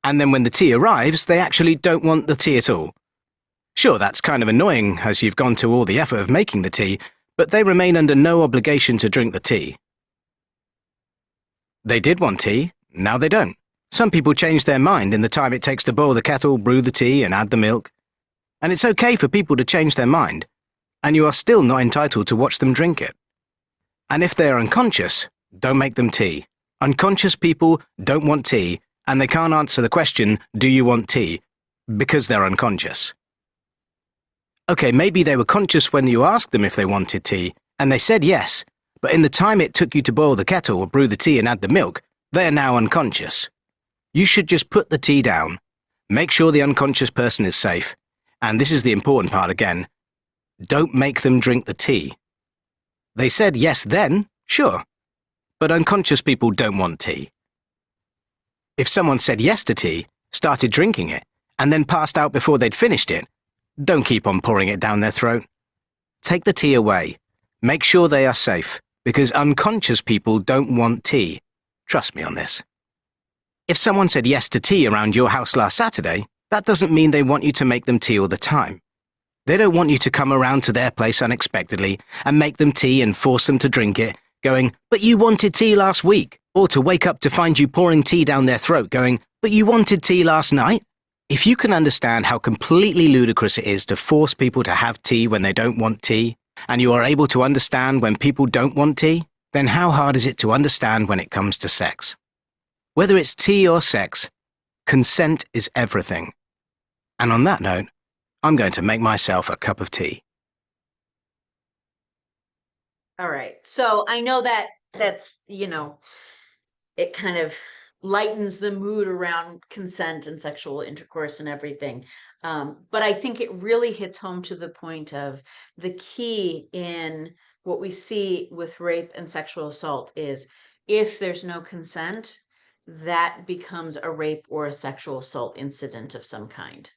And then when the tea arrives, they actually don't want the tea at all. Sure, that's kind of annoying as you've gone to all the effort of making the tea, but they remain under no obligation to drink the tea. They did want tea, now they don't. Some people change their mind in the time it takes to boil the kettle, brew the tea, and add the milk. And it's okay for people to change their mind, and you are still not entitled to watch them drink it. And if they are unconscious, don't make them tea. Unconscious people don't want tea, and they can't answer the question, "Do you want tea?" because they're unconscious. Okay, maybe they were conscious when you asked them if they wanted tea, and they said yes, but in the time it took you to boil the kettle or brew the tea and add the milk, they are now unconscious. You should just put the tea down, make sure the unconscious person is safe, and this is the important part again, don't make them drink the tea. They said yes then, sure, but unconscious people don't want tea. If someone said yes to tea, started drinking it, and then passed out before they'd finished it, don't keep on pouring it down their throat. Take the tea away. Make sure they are safe, because unconscious people don't want tea. Trust me on this. If someone said yes to tea around your house last Saturday, that doesn't mean they want you to make them tea all the time. They don't want you to come around to their place unexpectedly and make them tea and force them to drink it, going, "But you wanted tea last week," or to wake up to find you pouring tea down their throat going, "But you wanted tea last night." If you can understand how completely ludicrous it is to force people to have tea when they don't want tea, and you are able to understand when people don't want tea, then how hard is it to understand when it comes to sex? Whether it's tea or sex, consent is everything. And on that note, I'm going to make myself a cup of tea. All right. So I know that's, it kind of lightens the mood around consent and sexual intercourse and everything. But I think it really hits home to the point of the key in what we see with rape and sexual assault is if there's no consent, that becomes a rape or a sexual assault incident of some kind.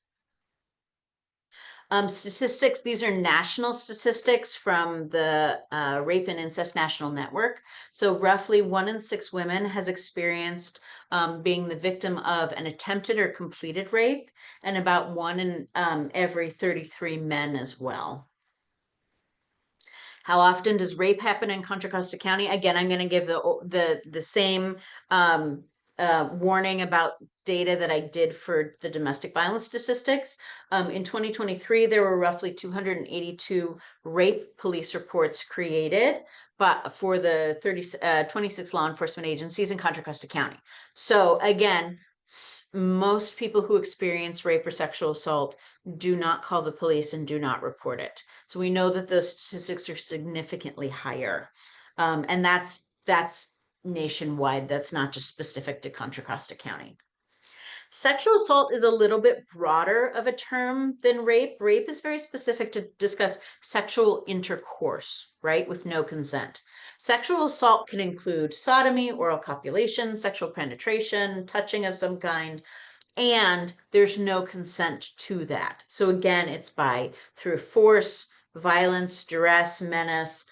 Statistics, these are national statistics from the Rape and Incest National Network. So roughly 1 in 6 women has experienced being the victim of an attempted or completed rape, and about 1 in every 33 men as well. How often does rape happen in Contra Costa County? Again, I'm going to give the same warning about data that I did for the domestic violence statistics. In 2023, there were roughly 282 rape police reports created, but for the 26 law enforcement agencies in Contra Costa County. So again, most people who experience rape or sexual assault do not call the police and do not report it. So we know that those statistics are significantly higher. And that's nationwide. That's not just specific to Contra Costa County. Sexual assault is a little bit broader of a term than rape. Rape is very specific to discuss sexual intercourse, right, with no consent. Sexual assault can include sodomy, oral copulation, sexual penetration, touching of some kind, and there's no consent to that. So again, it's through force, violence, duress, menace,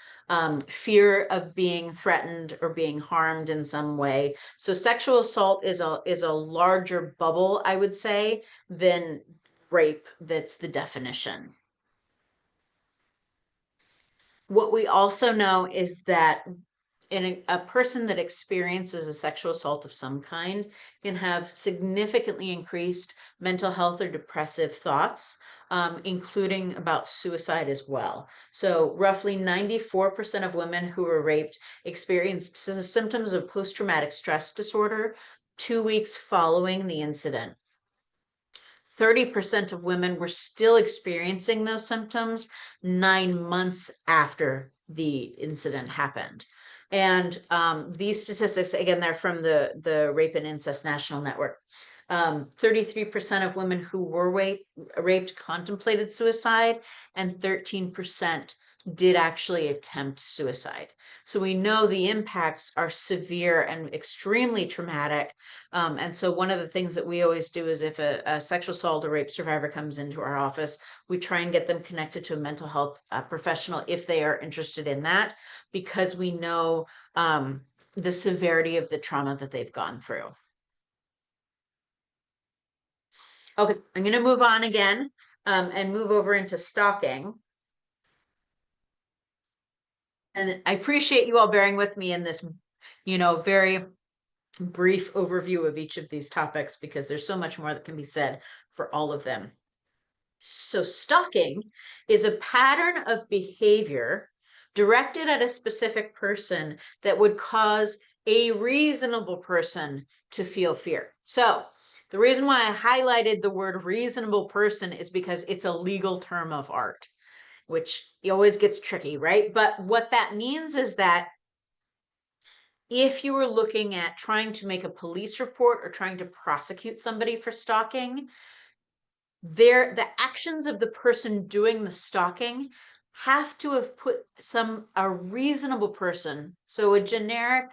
fear of being threatened or being harmed in some way. So sexual assault is a larger bubble, I would say, than rape. That's the definition. What we also know is that in a person that experiences a sexual assault of some kind can have significantly increased mental health or depressive thoughts, including about suicide as well. So roughly 94% of women who were raped experienced symptoms of post-traumatic stress disorder 2 weeks following the incident. 30% of women were still experiencing those symptoms 9 months after the incident happened. And these statistics, again, they're from the Rape and Incest National Network. 33% of women who were raped contemplated suicide, and 13% did actually attempt suicide. So we know the impacts are severe and extremely traumatic. And so one of the things that we always do is if a sexual assault or rape survivor comes into our office, we try and get them connected to a mental health professional if they are interested in that, because we know the severity of the trauma that they've gone through. Okay, I'm going to move on again and move over into stalking. And I appreciate you all bearing with me in this, very brief overview of each of these topics, because there's so much more that can be said for all of them. So stalking is a pattern of behavior directed at a specific person that would cause a reasonable person to feel fear. So the reason why I highlighted the word reasonable person is because it's a legal term of art, which always gets tricky, right? But what that means is that if you were looking at trying to make a police report or trying to prosecute somebody for stalking, the actions of the person doing the stalking have to have put a reasonable person, so a generic,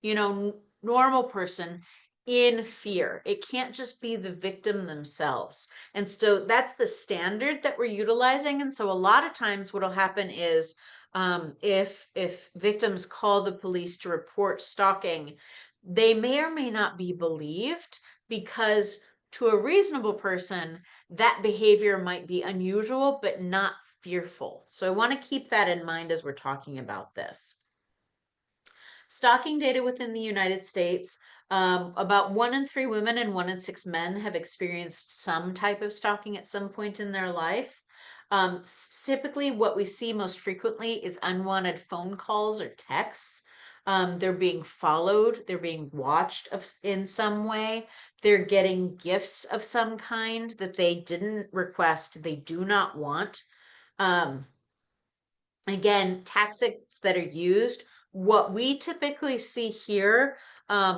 normal person, in fear. It can't just be the victim themselves. And so that's the standard that we're utilizing. And so a lot of times what'll happen is if victims call the police to report stalking, they may or may not be believed, because to a reasonable person, that behavior might be unusual, but not fearful. So I want to keep that in mind as we're talking about this. Stalking data within the United States, about 1 in 3 women and 1 in 6 men have experienced some type of stalking at some point in their life. Typically, what we see most frequently is unwanted phone calls or texts. They're being followed, they're being watched in some way, they're getting gifts of some kind that they didn't request, they do not want. Again, tactics that are used. What we typically see here,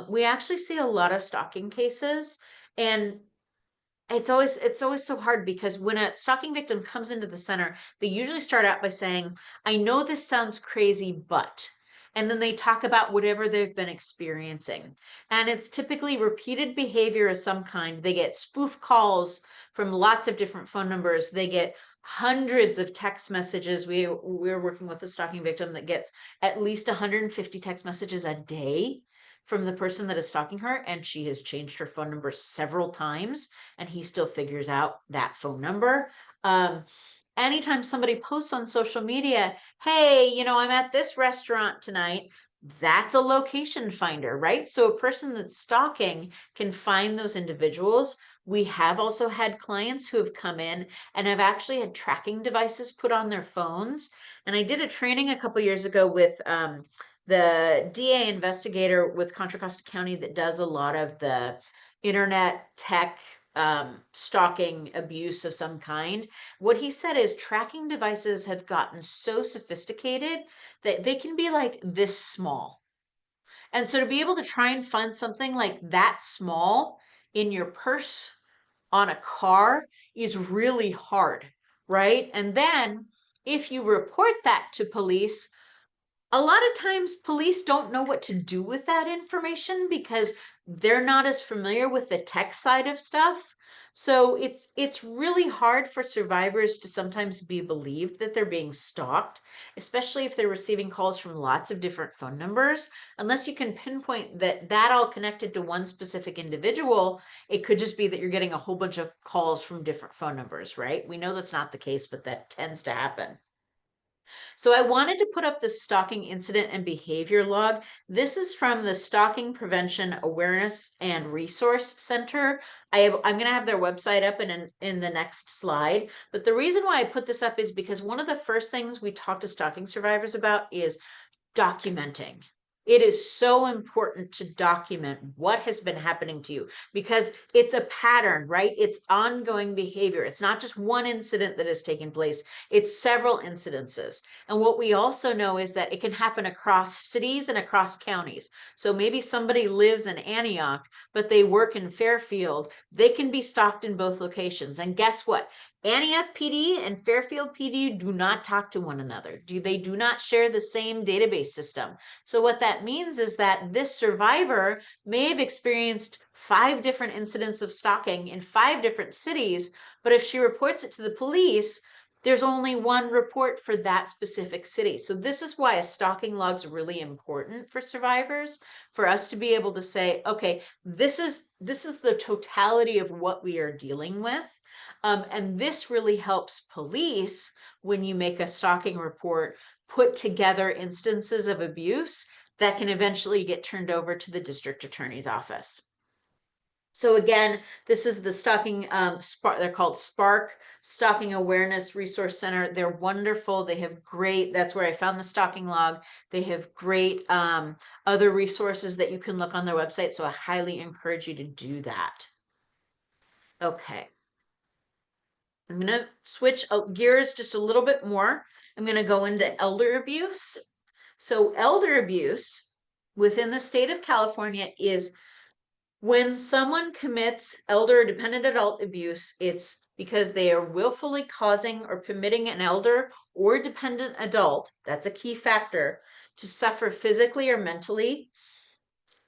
we actually see a lot of stalking cases, and it's always so hard, because when a stalking victim comes into the center, they usually start out by saying, I know this sounds crazy, but, and then they talk about whatever they've been experiencing. And it's typically repeated behavior of some kind. They get spoof calls from lots of different phone numbers. They get hundreds of text messages. We're working with a stalking victim that gets at least 150 text messages a day from the person that is stalking her, and she has changed her phone number several times, and he still figures out that phone number. Anytime somebody posts on social media, hey, I'm at this restaurant tonight, That's a location finder, right? So a person that's stalking can find those individuals. We have also had clients who have come in and have actually had tracking devices put on their phones. And I did a training a couple years ago with the DA investigator with Contra Costa County that does a lot of the internet tech stalking abuse of some kind. What he said is tracking devices have gotten so sophisticated that they can be like this small. And so to be able to try and find something like that small in your purse on a car is really hard, right? And then if you report that to police, a lot of times police don't know what to do with that information because they're not as familiar with the tech side of stuff. So it's really hard for survivors to sometimes be believed that they're being stalked, especially if they're receiving calls from lots of different phone numbers. Unless you can pinpoint that all connected to one specific individual, it could just be that you're getting a whole bunch of calls from different phone numbers, right? We know that's not the case, but that tends to happen. So I wanted to put up the stalking incident and behavior log. This is from the Stalking Prevention Awareness and Resource Center. I'm going to have their website up in the next slide. But the reason why I put this up is because one of the first things we talk to stalking survivors about is documenting. It is so important to document what has been happening to you because it's a pattern, right? It's ongoing behavior. It's not just one incident that has taken place, it's several incidences. And what we also know is that it can happen across cities and across counties. So maybe somebody lives in Antioch, but they work in Fairfield. They can be stalked in both locations. And guess what? Antioch PD and Fairfield PD do not talk to one another. They do not share the same database system. So what that means is that this survivor may have experienced 5 different incidents of stalking in 5 different cities, but if she reports it to the police, there's only one report for that specific city. So this is why a stalking log is really important for survivors, for us to be able to say, okay, this is the totality of what we are dealing with. And this really helps police when you make a stalking report put together instances of abuse that can eventually get turned over to the district attorney's office. So again, this is the stalking, they're called Spark Stalking Awareness Resource Center. They're wonderful. They have great, that's where I found the stalking log. They have great other resources that you can look on their website. So I highly encourage you to do that. Okay. I'm going to switch gears just a little bit more. I'm going to go into elder abuse. So elder abuse within the state of California is when someone commits elder or dependent adult abuse, it's because they are willfully causing or permitting an elder or dependent adult, that's a key factor, to suffer physically or mentally,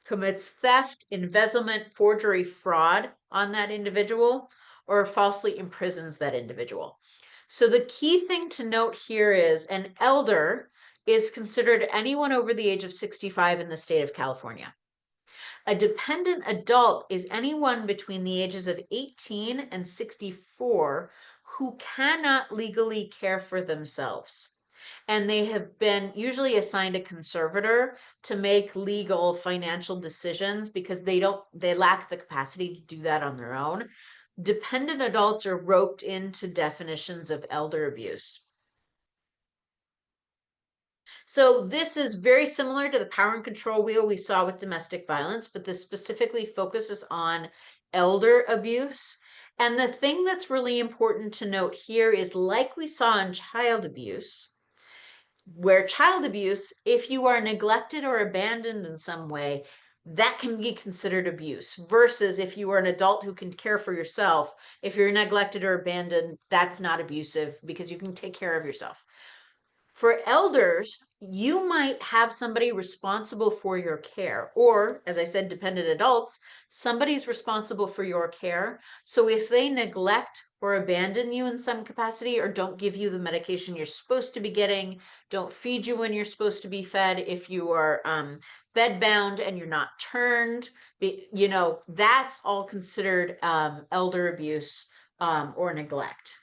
commits theft, embezzlement, forgery, fraud on that individual, or falsely imprisons that individual. So the key thing to note here is an elder is considered anyone over the age of 65 in the state of California. A dependent adult is anyone between the ages of 18 and 64 who cannot legally care for themselves. And they have been usually assigned a conservator to make legal financial decisions because they lack the capacity to do that on their own. Dependent adults are roped into definitions of elder abuse. So this is very similar to the power and control wheel we saw with domestic violence, but this specifically focuses on elder abuse. And the thing that's really important to note here is, like we saw in child abuse, where child abuse, if you are neglected or abandoned in some way, that can be considered abuse, versus if you are an adult who can care for yourself, if you're neglected or abandoned, that's not abusive because you can take care of yourself. For elders, you might have somebody responsible for your care, or as I said, dependent adults, somebody's responsible for your care. So if they neglect or abandon you in some capacity, or don't give you the medication you're supposed to be getting, don't feed you when you're supposed to be fed, if you are bedbound and you're not turned, that's all considered elder abuse or neglect.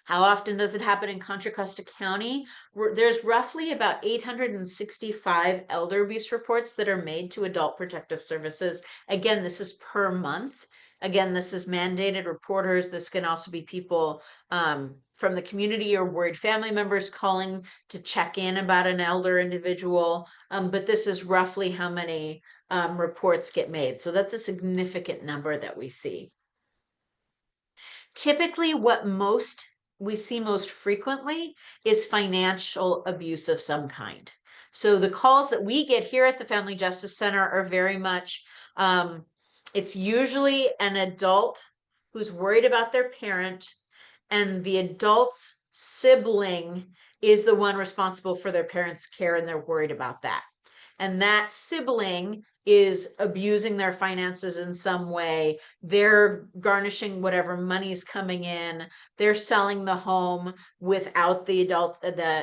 How often does it happen in Contra Costa County? There's roughly about 865 elder abuse reports that are made to Adult Protective Services. Again, this is per month. Again, this is mandated reporters. This can also be people from the community or worried family members calling to check in about an elder individual. But this is roughly how many reports get made. So that's a significant number that we see. Typically, what we see most frequently is financial abuse of some kind. So the calls that we get here at the Family Justice Center are very much, it's usually an adult who's worried about their parent, and the adult's sibling is the one responsible for their parents' care, and they're worried about that. And that sibling is abusing their finances in some way. They're garnishing whatever money's coming in. They're selling the home without the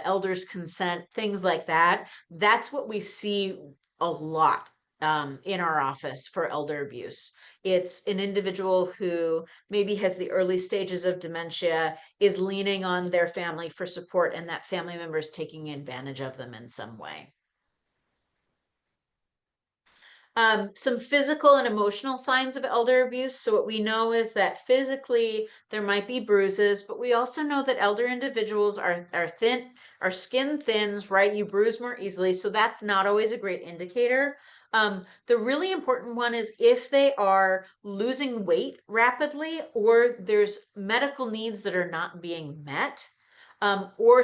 elder's consent, things like that. That's what we see a lot in our office for elder abuse. It's an individual who maybe has the early stages of dementia, is leaning on their family for support, and that family member is taking advantage of them in some way. Some physical and emotional signs of elder abuse. So what we know is that physically there might be bruises, but we also know that elder individuals are thin, our skin thins, right? You bruise more easily. So that's not always a great indicator. The really important one is if they are losing weight rapidly, or there's medical needs that are not being met, or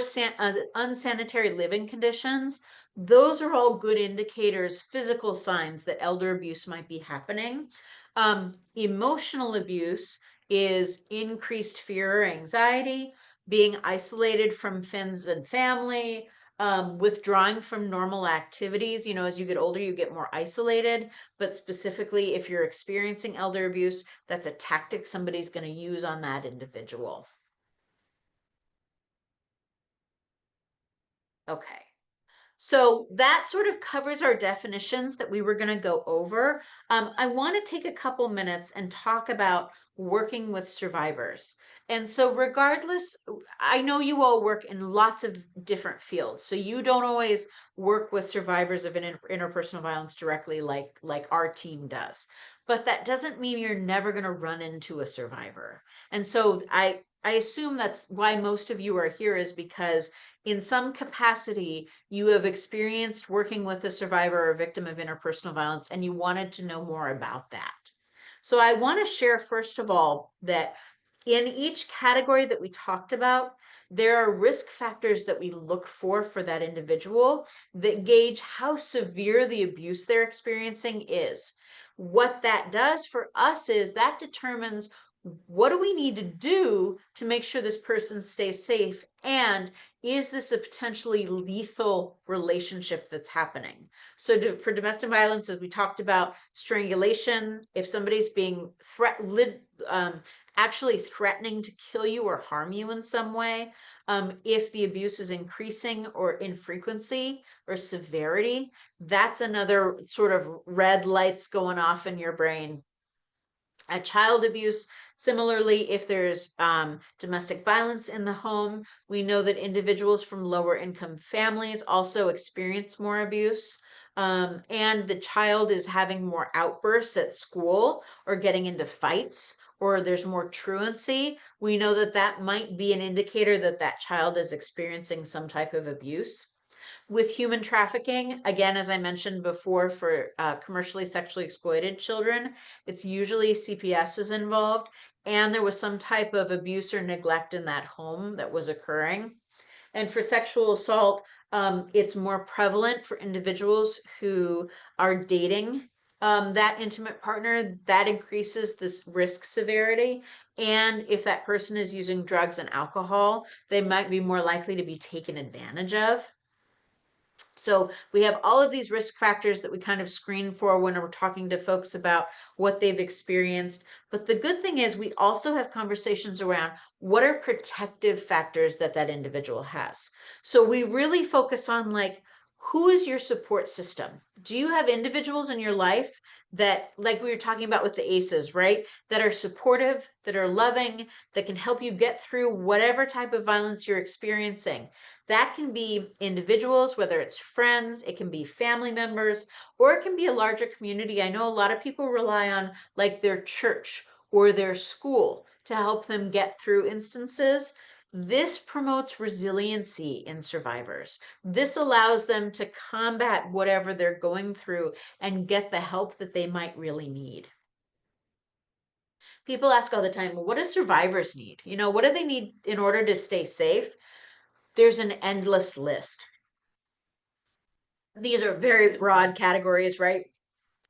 unsanitary living conditions. Those are all good indicators, physical signs that elder abuse might be happening. Emotional abuse is increased fear or anxiety, being isolated from friends and family, withdrawing from normal activities. You know, as you get older, you get more isolated, but specifically if you're experiencing elder abuse, that's a tactic somebody's going to use on that individual. Okay. So that sort of covers our definitions that we were going to go over. I want to take a couple minutes and talk about working with survivors. And so regardless, I know you all work in lots of different fields. So you don't always work with survivors of interpersonal violence directly like our team does. But that doesn't mean you're never going to run into a survivor. And so I assume that's why most of you are here, is because in some capacity, you have experienced working with a survivor or victim of interpersonal violence, and you wanted to know more about that. So I want to share, first of all, that in each category that we talked about, there are risk factors that we look for that individual that gauge how severe the abuse they're experiencing is. What that does for us is that determines what do we need to do to make sure this person stays safe, and is this a potentially lethal relationship that's happening? So for domestic violence, as we talked about, strangulation, if somebody's being actually threatening to kill you or harm you in some way, if the abuse is increasing or in frequency or severity, that's another sort of red lights going off in your brain. Child abuse, similarly, if there's domestic violence in the home, we know that individuals from lower income families also experience more abuse. And the child is having more outbursts at school or getting into fights, or there's more truancy, we know that that might be an indicator that that child is experiencing some type of abuse. With human trafficking, again, as I mentioned before, for commercially sexually exploited children, it's usually CPS is involved, and there was some type of abuse or neglect in that home that was occurring. And for sexual assault, it's more prevalent for individuals who are dating that intimate partner. That increases this risk severity. And if that person is using drugs and alcohol, they might be more likely to be taken advantage of. So we have all of these risk factors that we kind of screen for when we're talking to folks about what they've experienced. But the good thing is we also have conversations around what are protective factors that that individual has. So we really focus on, like, who is your support system? Do you have individuals in your life that, like we were talking about with the ACEs, right? That are supportive, that are loving, that can help you get through whatever type of violence you're experiencing. That can be individuals, whether it's friends, it can be family members, or it can be a larger community. I know a lot of people rely on like their church or their school to help them get through instances. This promotes resiliency in survivors. This allows them to combat whatever they're going through and get the help that they might really need. People ask all the time, well, what do survivors need? You know, what do they need in order to stay safe? There's an endless list. These are very broad categories, right?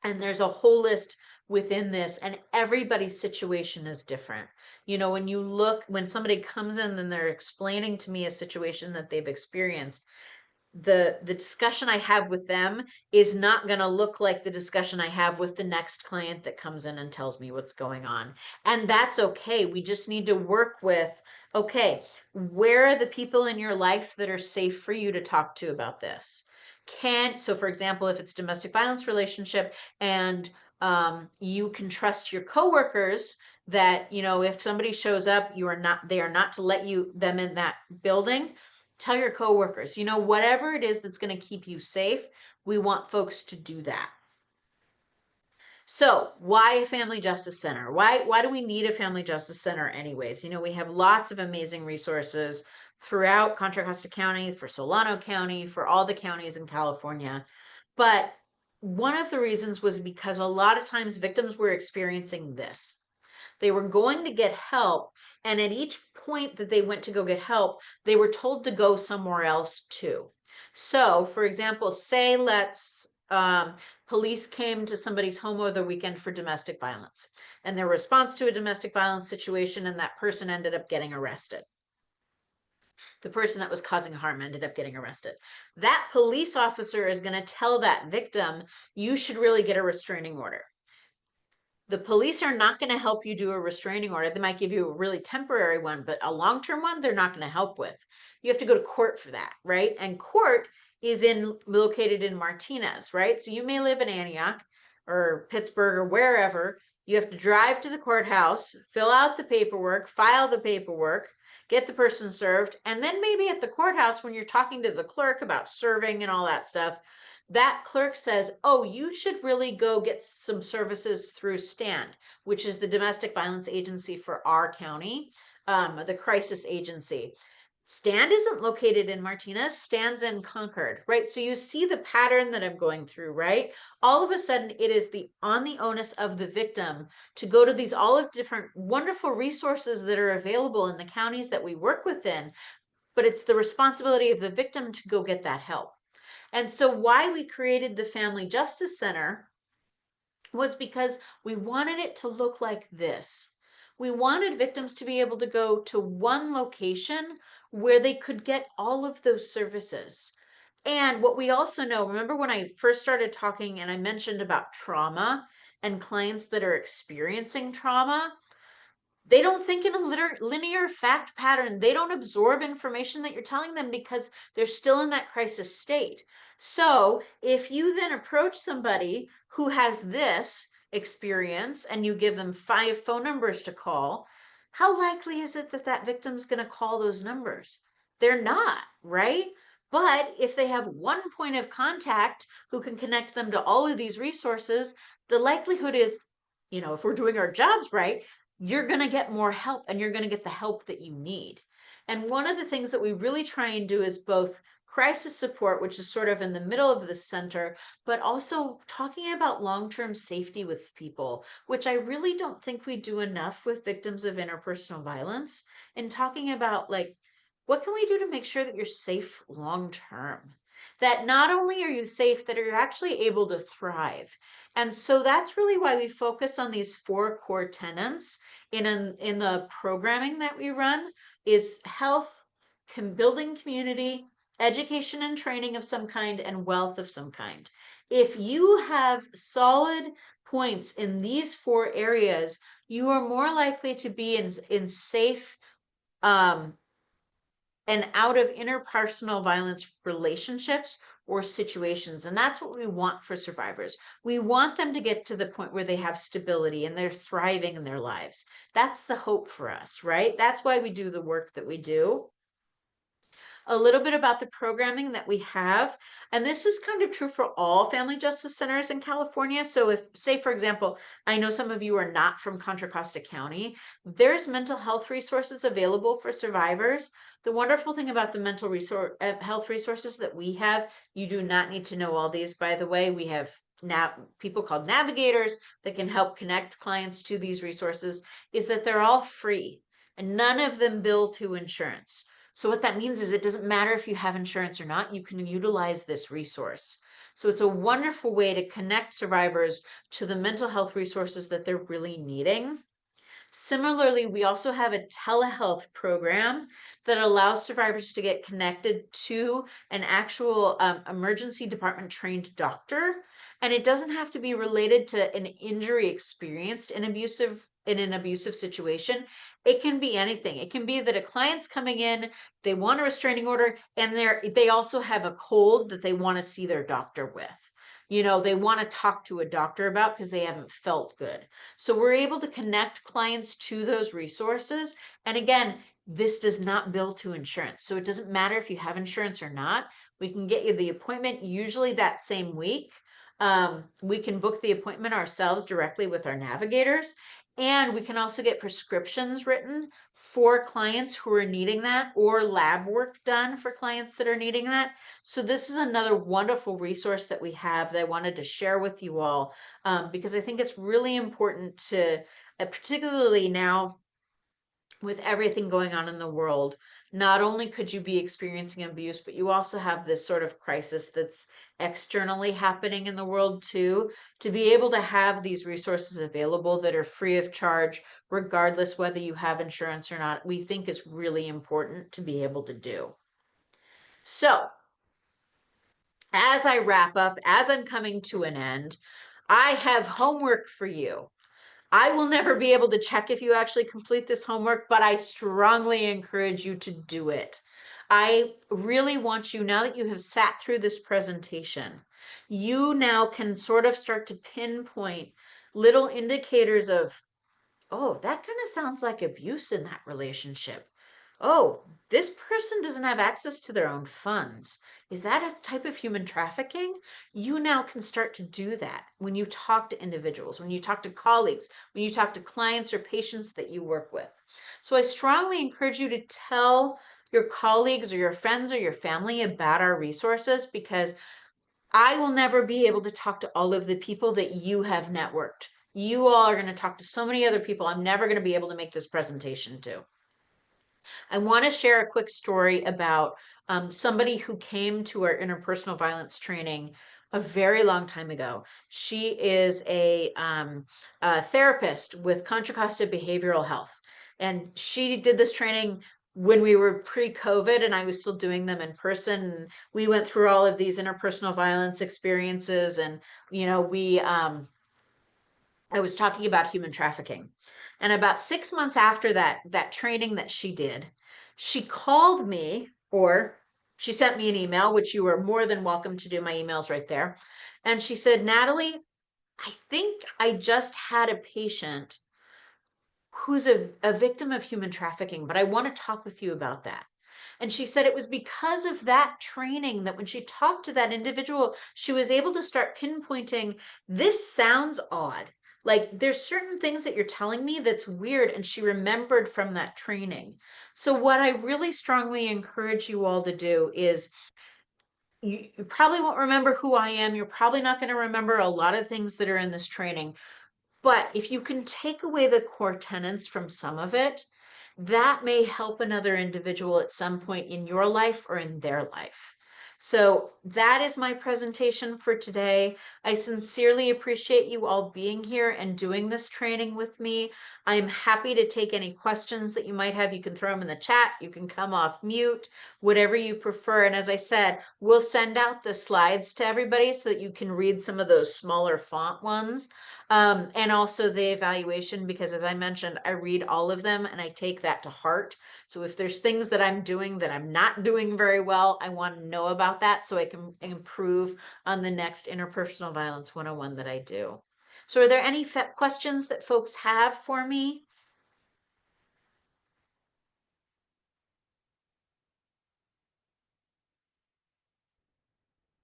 And there's a whole list within this, and everybody's situation is different. You know, when you look, when somebody comes in and they're explaining to me a situation that they've experienced, the discussion I have with them is not going to look like the discussion I have with the next client that comes in and tells me what's going on. And that's okay. We just need to work with, okay, where are the people in your life that are safe for you to talk to about this? So for example, if it's domestic violence relationship and you can trust your coworkers that, you know, if somebody shows up, they are not to let them in that building. Tell your coworkers, you know, whatever it is that's going to keep you safe, we want folks to do that. So why a family justice center? Why do we need a family justice center anyways? You know, we have lots of amazing resources throughout Contra Costa County, for Solano County, for all the counties in California. But one of the reasons was because a lot of times victims were experiencing this. They were going to get help, and at each point that they went to go get help, they were told to go somewhere else too. So, for example, say police came to somebody's home over the weekend for domestic violence, and their response to a domestic violence situation, and that person ended up getting arrested. The person that was causing harm ended up getting arrested. That police officer is going to tell that victim, you should really get a restraining order. The police are not going to help you do a restraining order. They might give you a really temporary one, but a long-term one, they're not going to help with. You have to go to court for that, right? And court is located in Martinez, right? So you may live in Antioch or Pittsburgh or wherever. You have to drive to the courthouse, fill out the paperwork, file the paperwork, get the person served, and then maybe at the courthouse when you're talking to the clerk about serving and all that stuff, that clerk says, oh, you should really go get some services through STAND, which is the domestic violence agency for our county, the crisis agency. STAND isn't located in Martinez, STAND's in Concord, right? So you see the pattern that I'm going through, right? All of a sudden, it is on the onus of the victim to go to these all of different wonderful resources that are available in the counties that we work within, but it's the responsibility of the victim to go get that help. And so why we created the Family Justice Center was because we wanted it to look like this. We wanted victims to be able to go to one location where they could get all of those services. And what we also know, remember when I first started talking and I mentioned about trauma and clients that are experiencing trauma? They don't think in a linear fact pattern. They don't absorb information that you're telling them because they're still in that crisis state. So if you then approach somebody who has this experience and you give them 5 phone numbers to call, how likely is it that that victim's going to call those numbers? They're not, right? But if they have one point of contact who can connect them to all of these resources, the likelihood is, you know, if we're doing our jobs right, you're going to get more help and you're going to get the help that you need. And one of the things that we really try and do is both crisis support, which is sort of in the middle of the center, but also talking about long-term safety with people, which I really don't think we do enough with victims of interpersonal violence, and talking about like, what can we do to make sure that you're safe long-term? That not only are you safe, that you're actually able to thrive. And so that's really why we focus on these 4 core tenets in the programming that we run is health, building community, education and training of some kind, and wealth of some kind. If you have solid points in these 4 areas, you are more likely to be in safe and out of interpersonal violence relationships or situations. And that's what we want for survivors. We want them to get to the point where they have stability and they're thriving in their lives. That's the hope for us, right? That's why we do the work that we do. A little bit about the programming that we have. And this is kind of true for all family justice centers in California. So if, say, for example, I know some of you are not from Contra Costa County, there's mental health resources available for survivors. The wonderful thing about the mental health resources that we have, you do not need to know all these, by the way. We have now people called navigators that can help connect clients to these resources, is that they're all free and none of them bill to insurance. So what that means is it doesn't matter if you have insurance or not, you can utilize this resource. So it's a wonderful way to connect survivors to the mental health resources that they're really needing. Similarly, we also have a telehealth program that allows survivors to get connected to an actual emergency department trained doctor. And it doesn't have to be related to an injury experienced in an abusive situation. It can be anything. It can be that a client's coming in, they want a restraining order, and they also have a cold that they want to see their doctor with. You know, they want to talk to a doctor about because they haven't felt good. So we're able to connect clients to those resources. And again, this does not bill to insurance. So it doesn't matter if you have insurance or not. We can get you the appointment usually that same week. We can book the appointment ourselves directly with our navigators. And we can also get prescriptions written for clients who are needing that, or lab work done for clients that are needing that. So this is another wonderful resource that we have that I wanted to share with you all, because I think it's really important to, particularly now with everything going on in the world, not only could you be experiencing abuse, but you also have this sort of crisis that's externally happening in the world too. To be able to have these resources available that are free of charge, regardless whether you have insurance or not, we think is really important to be able to do. So, as I wrap up, as I'm coming to an end, I have homework for you. I will never be able to check if you actually complete this homework, but I strongly encourage you to do it. I really want you, now that you have sat through this presentation, you now can sort of start to pinpoint little indicators of, oh, that kind of sounds like abuse in that relationship. Oh, this person doesn't have access to their own funds. Is that a type of human trafficking? You now can start to do that when you talk to individuals, when you talk to colleagues, when you talk to clients or patients that you work with. So I strongly encourage you to tell your colleagues or your friends or your family about our resources, because I will never be able to talk to all of the people that you have networked. You all are going to talk to so many other people I'm never going to be able to make this presentation to. I want to share a quick story about somebody who came to our interpersonal violence training a very long time ago. She is a therapist with Contra Costa Behavioral Health. And she did this training when we were pre-COVID and I was still doing them in person. And we went through all of these interpersonal violence experiences, and, you know, I was talking about human trafficking. And about 6 months after that training that she did, she called me, or she sent me an email, which you are more than welcome to do. My email's right there. And she said, Natalie, I think I just had a patient who's a victim of human trafficking, but I want to talk with you about that. And she said it was because of that training that when she talked to that individual, she was able to start pinpointing, this sounds odd. Like, there's certain things that you're telling me that's weird. And she remembered from that training. So what I really strongly encourage you all to do is, you probably won't remember who I am. You're probably not going to remember a lot of things that are in this training. But if you can take away the core tenets from some of it, that may help another individual at some point in your life or in their life. So that is my presentation for today. I sincerely appreciate you all being here and doing this training with me. I'm happy to take any questions that you might have. You can throw them in the chat. You can come off mute, whatever you prefer. And as I said, we'll send out the slides to everybody so that you can read some of those smaller font ones. And also the evaluation, because as I mentioned, I read all of them and I take that to heart. So if there's things that I'm doing that I'm not doing very well, I want to know about that so I can improve on the next Interpersonal Violence 101 that I do. So are there any questions that folks have for me?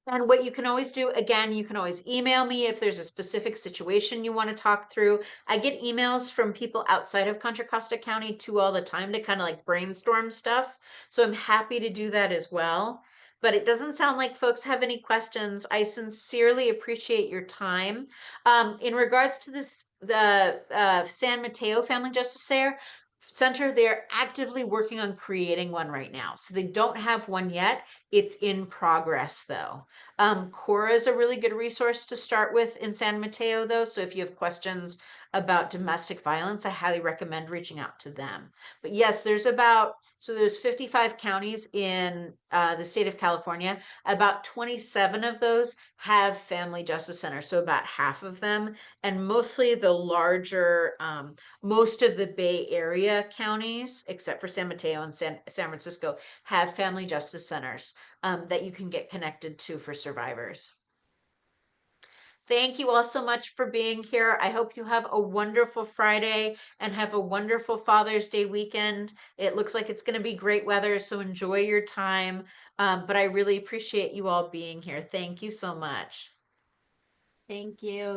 And what you can always do, again, you can always email me if there's a specific situation you want to talk through. I get emails from people outside of Contra Costa County too all the time to kind of like brainstorm stuff. So I'm happy to do that as well. But it doesn't sound like folks have any questions. I sincerely appreciate your time. In regards to the San Mateo Family Justice Center, they're actively working on creating one right now. So they don't have one yet. It's in progress though. Cora is a really good resource to start with in San Mateo, though. So if you have questions about domestic violence, I highly recommend reaching out to them. But yes, there's 55 counties in the state of California. About 27 of those have family justice centers, so about half of them, and mostly the larger, most of the Bay Area counties, except for San Mateo and San Francisco, have family justice centers that you can get connected to for survivors. Thank you all so much for being here. I hope you have a wonderful Friday and have a wonderful Father's Day weekend. It looks like it's going to be great weather, so enjoy your time. But I really appreciate you all being here. Thank you so much. Thank you.